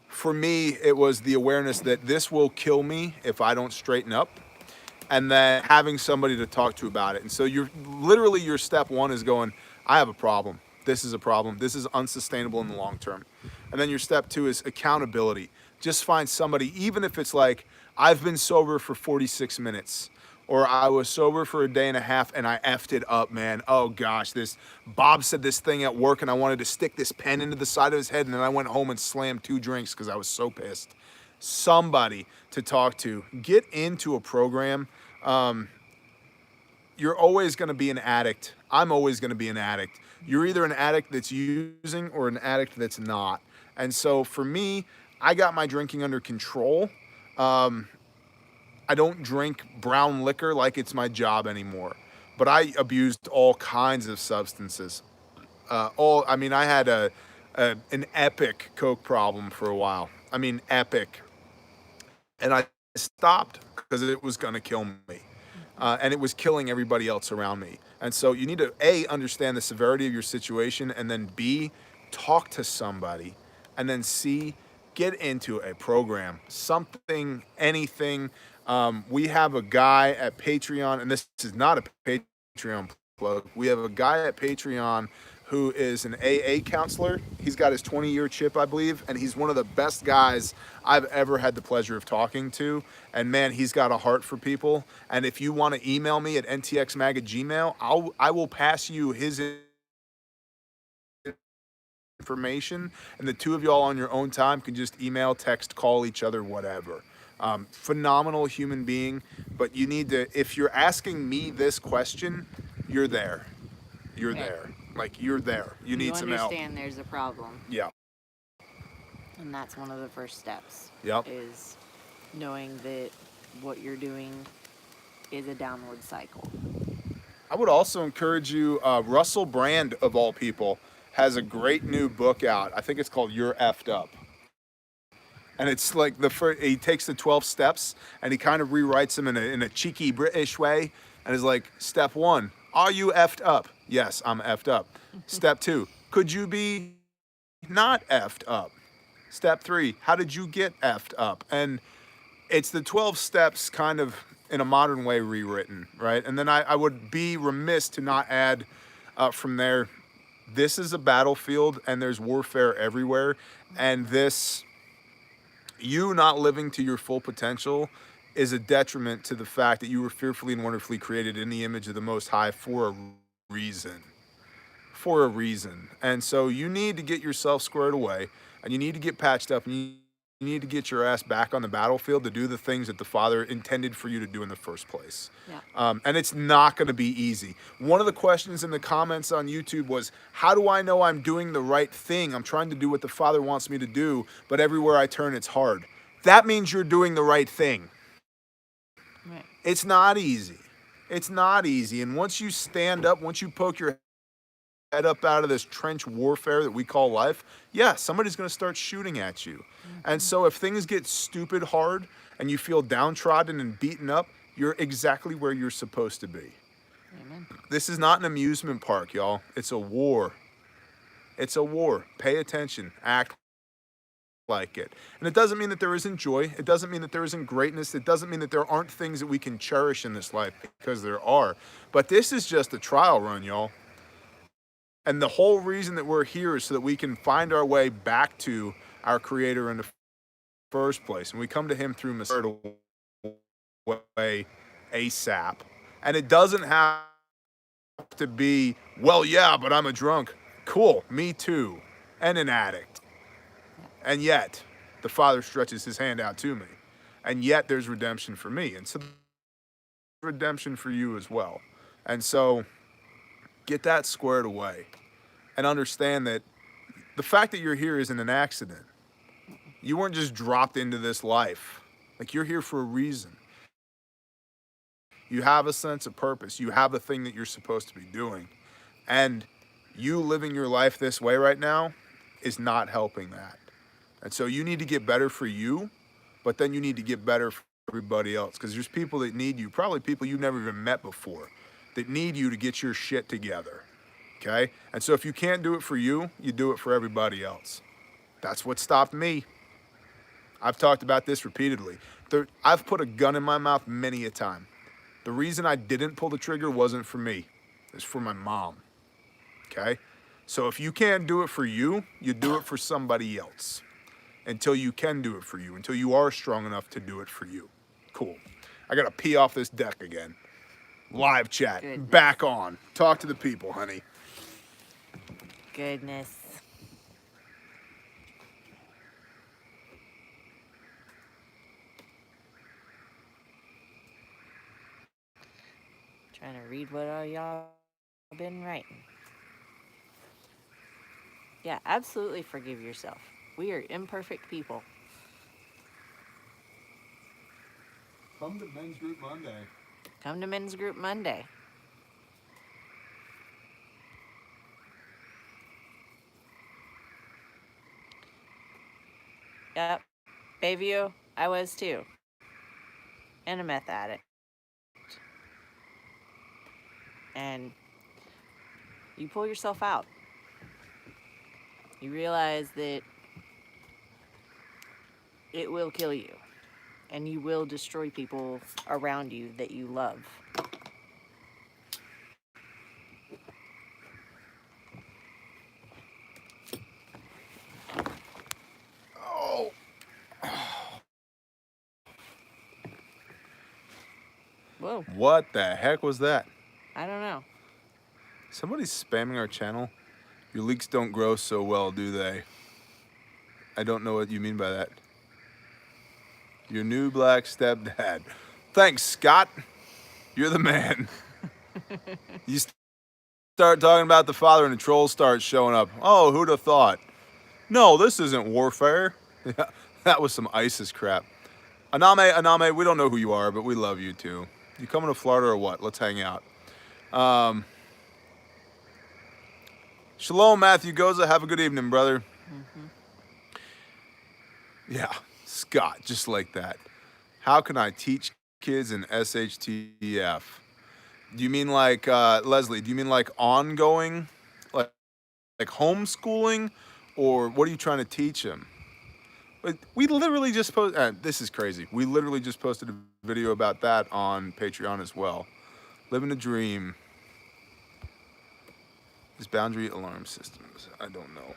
for me, it was the awareness that this will kill me if I don't straighten up, and then having somebody to talk to about it. And so you're literally, your step one is going, I have a problem. This is a problem. This is unsustainable in the long term. And then your step two is accountability. Just find somebody, even if it's like, I've been sober for 46 minutes, or I was sober for a day and a half and I effed it up, man. Oh gosh, Bob said this thing at work and I wanted to stick this pen into the side of his head, and then I went home and slammed 2 drinks because I was so pissed. Somebody to talk to. Get into a program. You're always going to be an addict. I'm always going to be an addict. You're either an addict that's using or an addict that's not. And so for me, I got my drinking under control. I don't drink brown liquor like it's my job anymore, but I abused all kinds of substances. I had an epic coke problem for a while. I mean, epic. And I stopped because it was going to kill me. And it was killing everybody else around me. And so you need to, A, understand the severity of your situation, and then B, talk to somebody, and then C, get into a program, something, anything. We have a guy at Patreon, and this is not a Patreon plug. We have a guy at Patreon who is an AA counselor. He's got his 20-year chip, I believe, and he's one of the best guys I've ever had the pleasure of talking to. And man, he's got a heart for people. And if you want to email me at ntxmag@gmail.com, I will pass you his information, and the two of y'all on your own time can just email, text, call each other, whatever. Phenomenal human being, but you need to, if you're asking me this question, you're there. You're there. Like, you're there. You need some help. You understand there's a problem. Yeah. And that's one of the first steps. Yep. Is knowing that what you're doing is a downward cycle. I would also encourage you, Russell Brand, of all people, has a great new book out. I think it's called You're Effed Up. And it's like he takes the 12 steps and he kind of rewrites them in a cheeky British way. And is like, step 1, are you effed up? Yes, I'm effed up. Step 2, could you be not effed up? Step 3, how did you get effed up? And it's the 12 steps kind of in a modern way rewritten, right? And then I would be remiss to not add from there, this is a battlefield and there's warfare everywhere. And you not living to your full potential is a detriment to the fact that you were fearfully and wonderfully created in the image of the Most High for a reason. For a reason. And so you need to get yourself squared away, and you need to get patched up, and you need to get your ass back on the battlefield to do the things that the Father intended for you to do in the first place. Yeah. And it's not going to be easy. One of the questions in the comments on YouTube was, how do I know I'm doing the right thing? I'm trying to do what the Father wants me to do, but everywhere I turn, it's hard. that means you're doing the right thing. Right. It's not easy. It's not easy. And once you stand up, once you poke your head up out of this trench warfare that we call life, yeah, somebody's going to start shooting at you. And so if things get stupid hard and you feel downtrodden and beaten up, you're exactly where you're supposed to be. Amen. This is not an amusement park, y'all. It's a war. It's a war. Pay attention. Act like it. And it doesn't mean that there isn't joy. It doesn't mean that there isn't greatness. It doesn't mean that there aren't things that we can cherish in this life, because there are. But this is just a trial run, y'all. And the whole reason that we're here is so that we can find our way back to our Creator in the first place. And we come to Him through Messiah way ASAP. And it doesn't have to be, well, yeah, but I'm a drunk. Cool, me too. And an addict. And yet, the Father stretches His hand out to me. And yet, there's redemption for me. And so, redemption for you as well. And so, get that squared away. And understand that the fact that you're here isn't an accident. You weren't just dropped into this life. Like, you're here for a reason. You have a sense of purpose. You have a thing that you're supposed to be doing. And you living your life this way right now is not helping that. And so you need to get better for you, but then you need to get better for everybody else. Because there's people that need you, probably people you've never even met before, that need you to get your shit together. Okay? And so if you can't do it for you, you do it for everybody else. That's what stopped me. I've talked about this repeatedly. I've put a gun in my mouth many a time. The reason I didn't pull the trigger wasn't for me. It's for my mom. Okay? So if you can't do it for you, you do it for somebody else. Until you can do it for you. Until you are strong enough to do it for you. Cool. I gotta pee off this deck again. Live chat. Goodness. Back on. Talk to the people, honey. Goodness. Trying to read what all y'all been writing. Yeah, absolutely forgive yourself. We are imperfect people. Come to Men's Group Monday. Come to Men's Group Monday. Yep. Bayview, I was too. And a meth addict. And you pull yourself out. You realize that it will kill you. And you will destroy people around you that you love. Oh. Whoa. What the heck was that? I don't know. Somebody's spamming our channel. Your leaks don't grow so well, do they? I don't know what you mean by that. Your new black stepdad. Thanks, Scott. You're the man. You start talking about the Father and the trolls start showing up. Oh, who'd have thought? No, this isn't warfare. Yeah, that was some ISIS crap. Aname, we don't know who you are, but we love you too. You coming to Florida or what? Let's hang out. Shalom, Matthew Goza. Have a good evening, brother. Mm-hmm. Yeah, Scott, just like that. How can I teach kids in SHTF? Do you mean like, Leslie, do you mean like ongoing, like homeschooling, or what are you trying to teach them? But we literally just posted, this is crazy. We literally just posted a video about that on Patreon as well. Living a dream. Is boundary alarm systems? I don't know.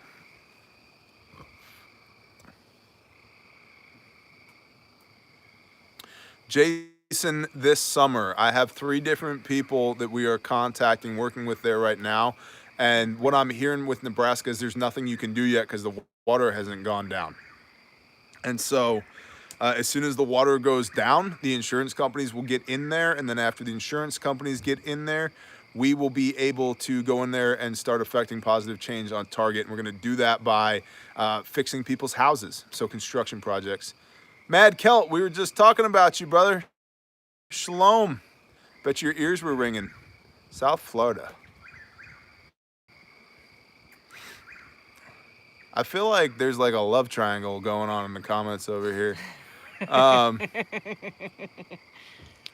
Jason, this summer, I have 3 different people that we are contacting, working with there right now. And what I'm hearing with Nebraska is there's nothing you can do yet because the water hasn't gone down. And so as soon as the water goes down, the insurance companies will get in there. And then after the insurance companies get in there, we will be able to go in there and start affecting positive change on target. And we're going to do that by fixing people's houses. So construction projects. Mad Kelt, we were just talking about you, brother. Shalom. Bet your ears were ringing. South Florida. I feel like there's like a love triangle going on in the comments over here. I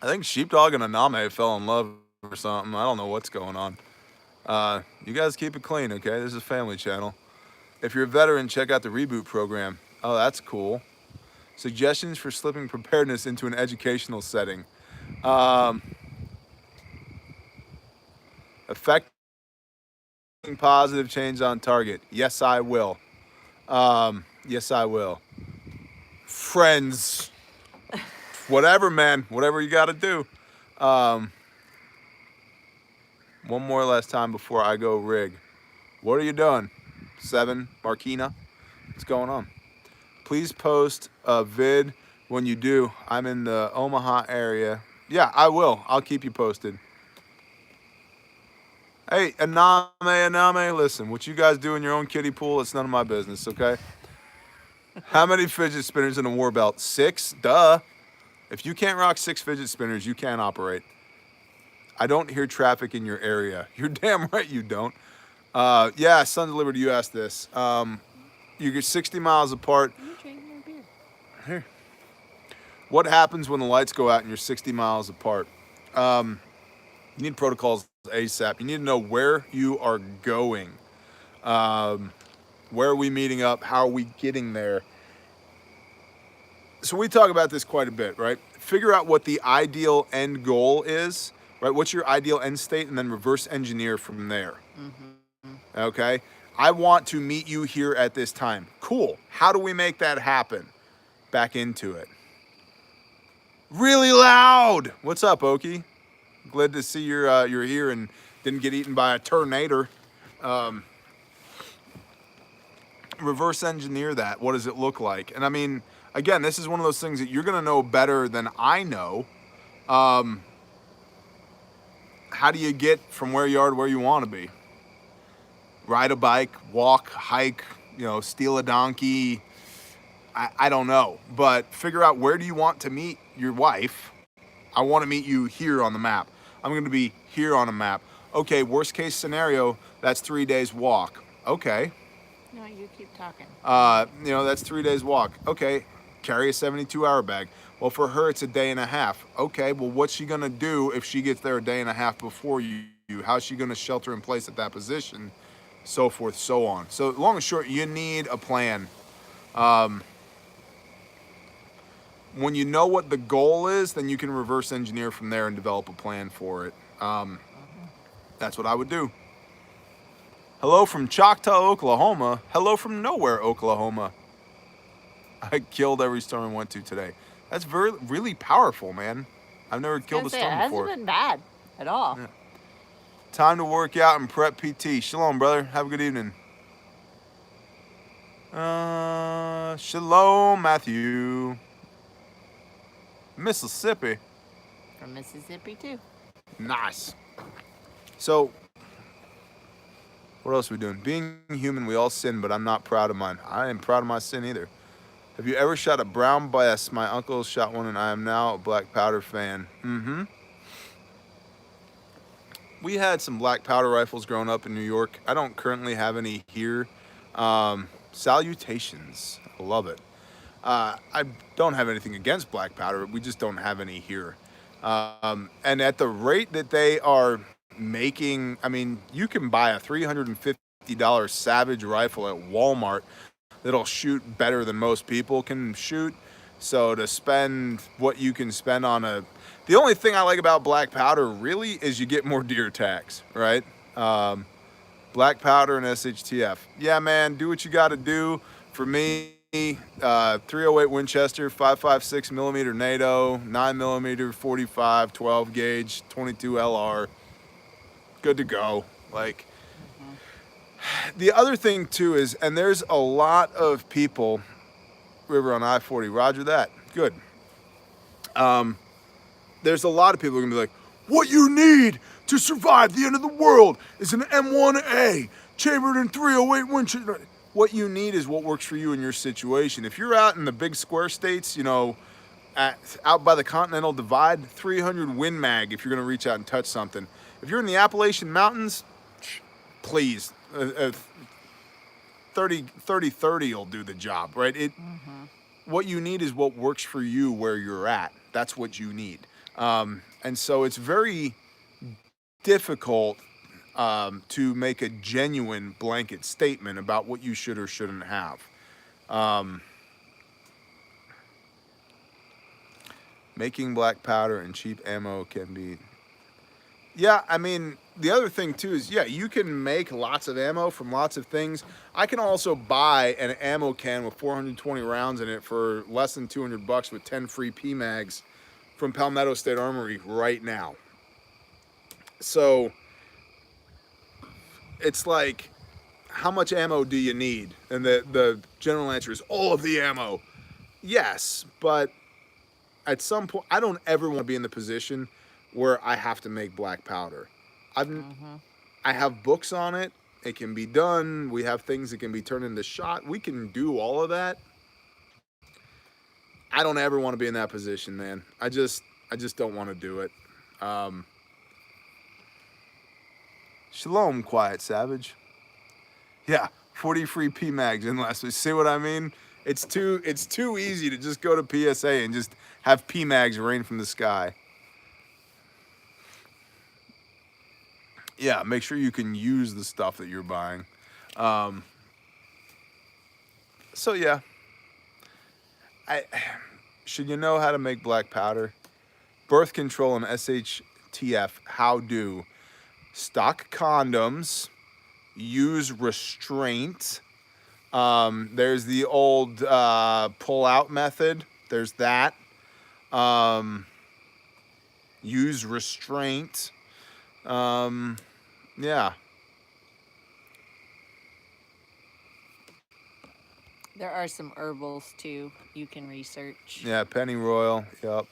think Sheepdog and Aname fell in love or something. I don't know what's going on. You guys keep it clean, okay? This is a family channel. If you're a veteran, check out the reboot program. Oh, that's cool. Suggestions for slipping preparedness into an educational setting. Affecting positive change on target. Yes, I will. Yes, I will. Friends. Whatever, man. Whatever you got to do. One more last time before I go rig. What are you doing? 7, Marquina. What's going on? Please post a vid when you do. I'm in the Omaha area. Yeah, I will. I'll keep you posted. Hey, Aname, listen, what you guys do in your own kiddie pool, it's none of my business, okay? How many fidget spinners in a war belt? 6? Duh. If you can't rock 6 fidget spinners, you can't operate. I don't hear traffic in your area. You're damn right you don't. Yeah, Sons of Liberty, you asked this. You're 60 miles apart. You drinking your beer? Here. What happens when the lights go out and you're 60 miles apart? You need protocols ASAP. You need to know where you are going. Where are we meeting up? How are we getting there? So we talk about this quite a bit, right? Figure out what the ideal end goal is, right? What's your ideal end state, and then reverse engineer from there. Mm-hmm. Okay? I want to meet you here at this time. Cool. How do we make that happen? Back into it. Really loud. What's up, Okie? Glad to see you're here and didn't get eaten by a tornado. Reverse engineer that. What does it look like? And I mean, again, this is one of those things that you're going to know better than I know. How do you get from where you are to where you want to be? Ride a bike, walk, hike, steal a donkey. I don't know. But figure out, where do you want to meet your wife? I want to meet you here on the map. I'm going to be here on a map. Okay, worst case scenario, that's 3 days walk. Okay. No, you keep talking. That's 3 days walk. Okay, carry a 72-hour bag. Well, for her, it's a day and a half. Okay, well, what's she going to do if she gets there a day and a half before you? How's she going to shelter in place at that position? So forth, so on. So long and short, you need a plan. When you know what the goal is, then you can reverse engineer from there and develop a plan for it. That's what I would do. Hello from Choctaw, Oklahoma. Hello from nowhere, Oklahoma. I killed every storm I went to today. That's really powerful, man. I've never killed a storm before. It hasn't been bad at all. Yeah. Time to work out and prep PT. Shalom, brother. Have a good evening. Shalom, Matthew. Mississippi. From Mississippi, too. Nice. So, what else are we doing? Being human, we all sin, but I'm not proud of mine. I ain't proud of my sin either. Have you ever shot a brown bass? My uncle shot one, and I am now a black powder fan. Mm-hmm. We had some black powder rifles growing up in New York. I don't currently have any here. Salutations. I love it. I don't have anything against black powder. We just don't have any here. And at the rate that they are making, I mean, you can buy a $350 Savage rifle at Walmart that'll shoot better than most people can shoot. So to spend what you can spend on the only thing I like about black powder really is you get more deer tags, right? Black powder and SHTF. Yeah, man, do what you got to do. For me, 308 Winchester, 5.56 millimeter NATO, 9 millimeter 45, 12 gauge, 22 LR. Good to go. Like, the other thing too is, and there's a lot of people, River on I-40, roger that, good. There's a lot of people who are gonna be like, what you need to survive the end of the world is an M1A chambered in 308 Winchester. what you need is what works for you in your situation. If you're out in the big square states, you know, out by the Continental Divide, 300 Win Mag if you're going to reach out and touch something. If you're in the Appalachian Mountains, please, 30-30 will do the job, right? What you need is what works for you where you're at. That's what you need. And so it's very difficult to make a genuine blanket statement about what you should or shouldn't have. Making black powder and cheap ammo can be... Yeah, I mean, the other thing too is, yeah, you can make lots of ammo from lots of things. I can also buy an ammo can with 420 rounds in it for less than $200 with 10 free PMags from Palmetto State Armory right now. So it's like, how much ammo do you need? And the general answer is all of the ammo. Yes, but at some point, I don't ever want to be in the position where I have to make black powder. I have books on it. It can be done. We have things that can be turned into shot. We can do all of that. I don't ever want to be in that position, man. I just don't want to do it. Shalom, Quiet Savage. Yeah, 40 free PMags in last week. See what I mean? It's too easy to just go to PSA and just have PMags rain from the sky. Yeah, make sure you can use the stuff that you're buying. So yeah, should you know how to make black powder? Birth control and SHTF, how do? Stock condoms, use Restraint. There's the old pull-out method. There's that. Use Restraint. Yeah. There are some herbals too you can research. Yeah, pennyroyal. Yep.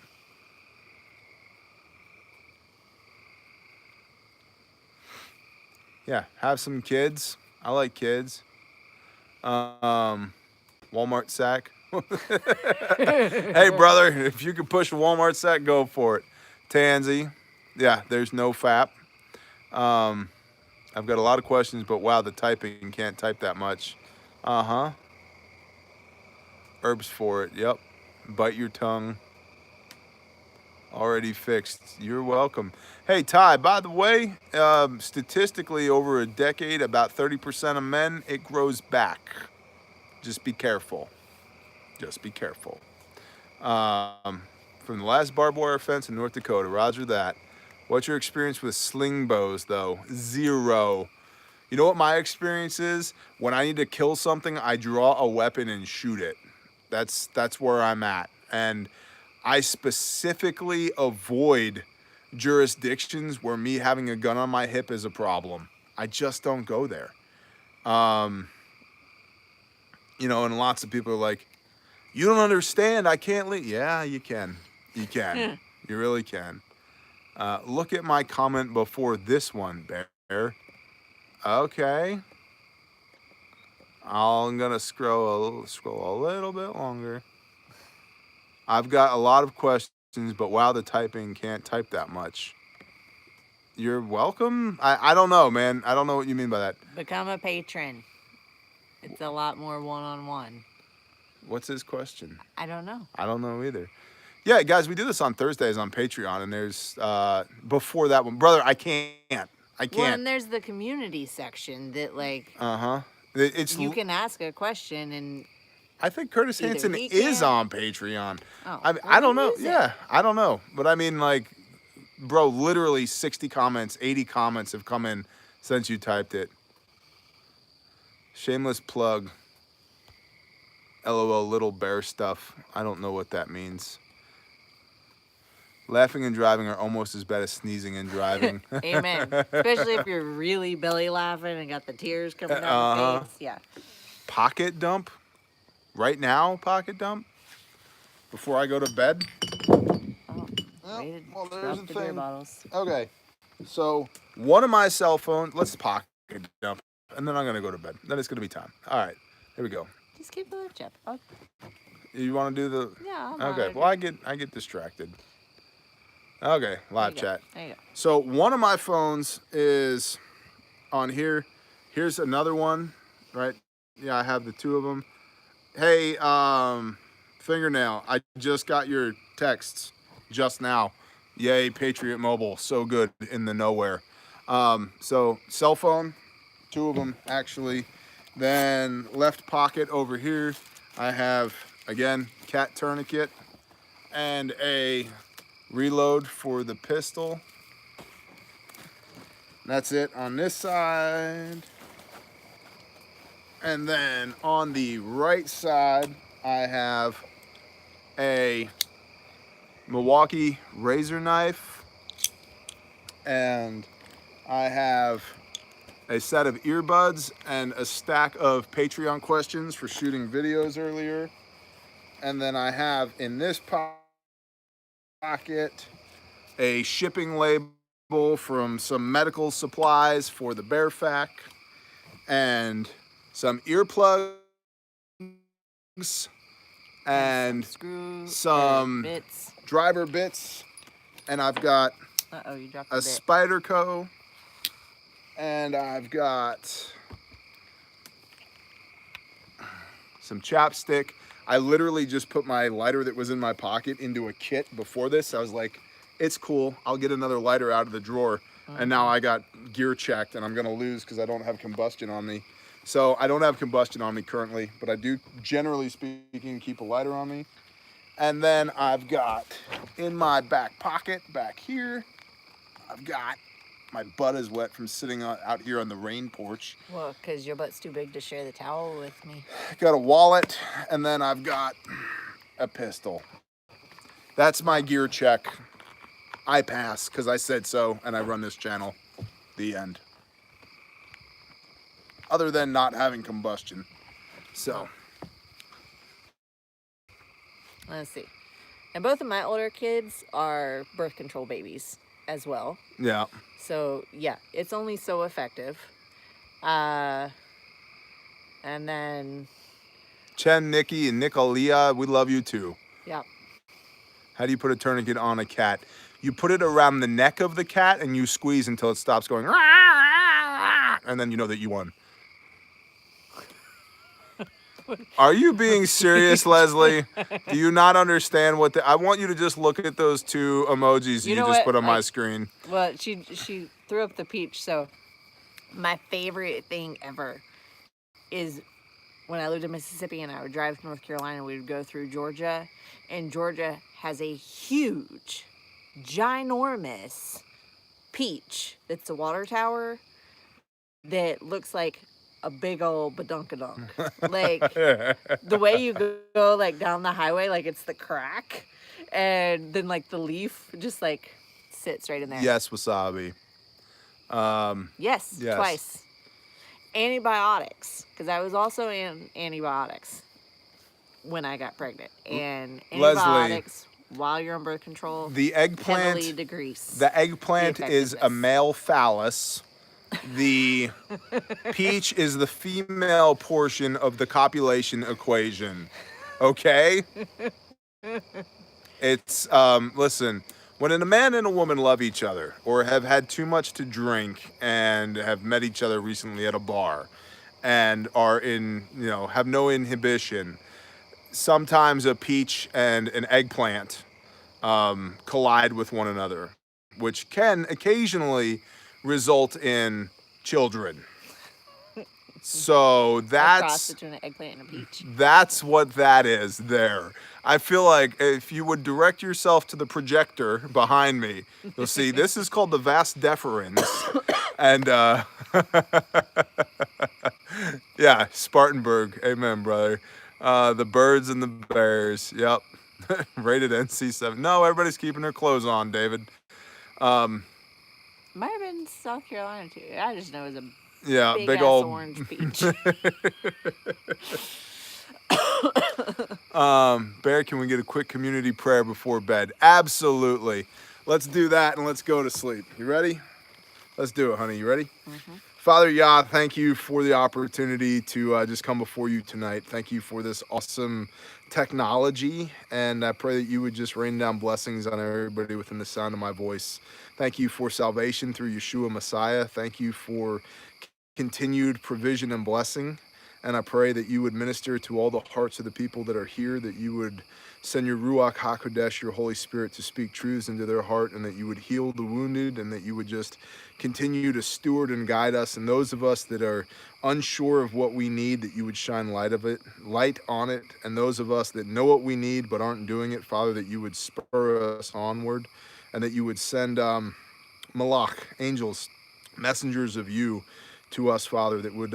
Yeah, have some kids. I like kids. Walmart sack. Hey, brother, if you could push a Walmart sack, go for it. Tansy. Yeah, there's no FAP. I've got a lot of questions, but wow, the typing can't type that much. Herbs for it. Yep. Bite your tongue. Already fixed. You're welcome. Hey, Ty, by the way, statistically over a decade, about 30% of men, it grows back. Just be careful. Just be careful. From the last barbed wire fence in North Dakota, roger that. What's your experience with sling bows, though? 0. You know what my experience is? When I need to kill something, I draw a weapon and shoot it. That's where I'm at. And I specifically avoid jurisdictions where me having a gun on my hip is a problem. I just don't go there. You know, and lots of people are like, you don't understand, I can't leave. Yeah, you can. You can. You really can. Look at my comment before this one, Bear. Okay. I'm gonna scroll a little bit longer. I've got a lot of questions, but wow, the typing can't type that much. You're welcome. I don't know, man. I don't know what you mean by that. Become a patron. It's a lot more one-on-one. What's his question? I don't know. I don't know either. Yeah, guys, we do this on Thursdays on Patreon, and there's before that one, brother. I can't. Well, and there's the community section that like. It's you can ask a question and. I think Curtis Hanson is on Patreon. Oh, I don't know. Yeah, I don't know, but I mean, like, bro, literally 60 comments, 80 comments have come in since you typed it. Shameless plug. LOL, little bear stuff. I don't know what that means. Laughing and driving are almost as bad as sneezing and driving. Amen. Especially if you're really belly laughing and got the tears coming down the face. Yeah. Pocket dump? Right now, pocket dump? Before I go to bed? Well, there's the thing. Bottles. Okay. So, one of my cell phones, let's pocket dump. And then I'm going to go to bed. Then it's going to be time. All right. Here we go. Just keep the lift up. Oh, You want to do the? yeah. Okay. Well, I get distracted. Okay, live chat. There you go. So one of my phones is on here. Here's another one, right? Yeah, I have the two of them. Hey, Fingernail, I just got your texts just now. Yay, Patriot Mobile, so good in the nowhere. So cell phone, two of them actually. Then left pocket over here, I have, again, cat tourniquet and a reload for the pistol. That's it on this side. And then on the right side, I have a Milwaukee razor knife, and I have a set of earbuds and a stack of Patreon questions for shooting videos earlier. And then I have in this pocket a shipping label from some medical supplies for the Bearfac, and some earplugs and some bits. driver bits, and I've got You dropped a bit. Spyderco, and I've got some chapstick. I literally just put my lighter that was in my pocket into a kit before this. I was like, it's cool, I'll get another lighter out of the drawer. And now I got gear checked, and I'm gonna lose because I don't have combustion on me. So I don't have combustion on me currently, but I do, generally speaking, keep a lighter on me. And then I've got in my back pocket back here, I've got, my butt is wet from sitting out here on the rain porch. Well, because your butt's too big to share the towel with me. Got a wallet, and then I've got a pistol. That's my gear check. I pass because I said so, and I run this channel. The end. Other than not having combustion. So. Let's see. And both of my older kids are birth control babies as well. Yeah. So, yeah, it's only so effective. And then... Chen, Nikki, and Nicolia, we love you too. Yep. How do you put a tourniquet on a cat? You put it around the neck of the cat and you squeeze until it stops going, and then you know that you won. Are you being serious, Leslie? Do you not understand what I want you to just look at those two emojis you just put on my screen. Well, she threw up the peach, so my favorite thing ever is when I lived in Mississippi and I would drive to North Carolina, we would go through Georgia, and Georgia has a huge, ginormous peach that's a water tower that looks like a big old badunkadunk. Like, the way you go, like, down the highway, like, it's the crack, and then, like, the leaf just, like, sits right in there. Yes, wasabi. Yes, twice. Antibiotics, because I was also in antibiotics when I got pregnant. And antibiotics, while you're on birth control, the eggplant, heavily degrease. The eggplant is a male phallus. The peach is the female portion of the copulation equation. Okay? It's, listen, when a man and a woman love each other or have had too much to drink and have met each other recently at a bar and are in, have no inhibition, sometimes a peach and an eggplant collide with one another, which can occasionally result in children. So that's a cross between an eggplant and a peach. That's what that is there. I feel like if you would direct yourself to the projector behind me, you'll see this is called the vas deferens. And yeah, Spartanburg. Amen, brother. The birds and the bears. Yep. Rated NC-7. No, everybody's keeping their clothes on, David. Might have been South Carolina too. I just know it was a big old orange peach. Bear, can we get a quick community prayer before bed? Absolutely. Let's do that and let's go to sleep. You ready? Let's do it, honey. You ready? Father Yah, thank you for the opportunity to just come before you tonight. Thank you for this awesome technology, and I pray that you would just rain down blessings on everybody within the sound of my voice. Thank you for salvation through Yeshua Messiah. Thank you for continued provision and blessing. And I pray that you would minister to all the hearts of the people that are here, that you would send your Ruach HaKodesh, your Holy Spirit, to speak truths into their heart, and that you would heal the wounded, and that you would just continue to steward and guide us. And those of us that are unsure of what we need, that you would shine light on it. And those of us that know what we need but aren't doing it, Father, that you would spur us onward, and that you would send Malach, angels, messengers of you to us, Father, that would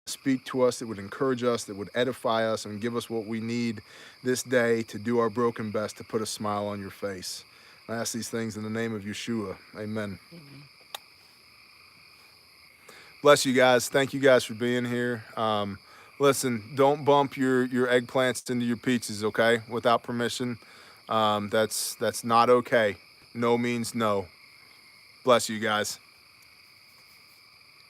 speak to us, that would encourage us, that would edify us, and give us what we need this day to do our broken best to put a smile on your face. I ask these things in the name of Yeshua. Amen. Bless you guys. Thank you guys for being here. Listen, don't bump your eggplants into your pizzas, okay? Without permission. That's not okay. No means no. Bless you guys.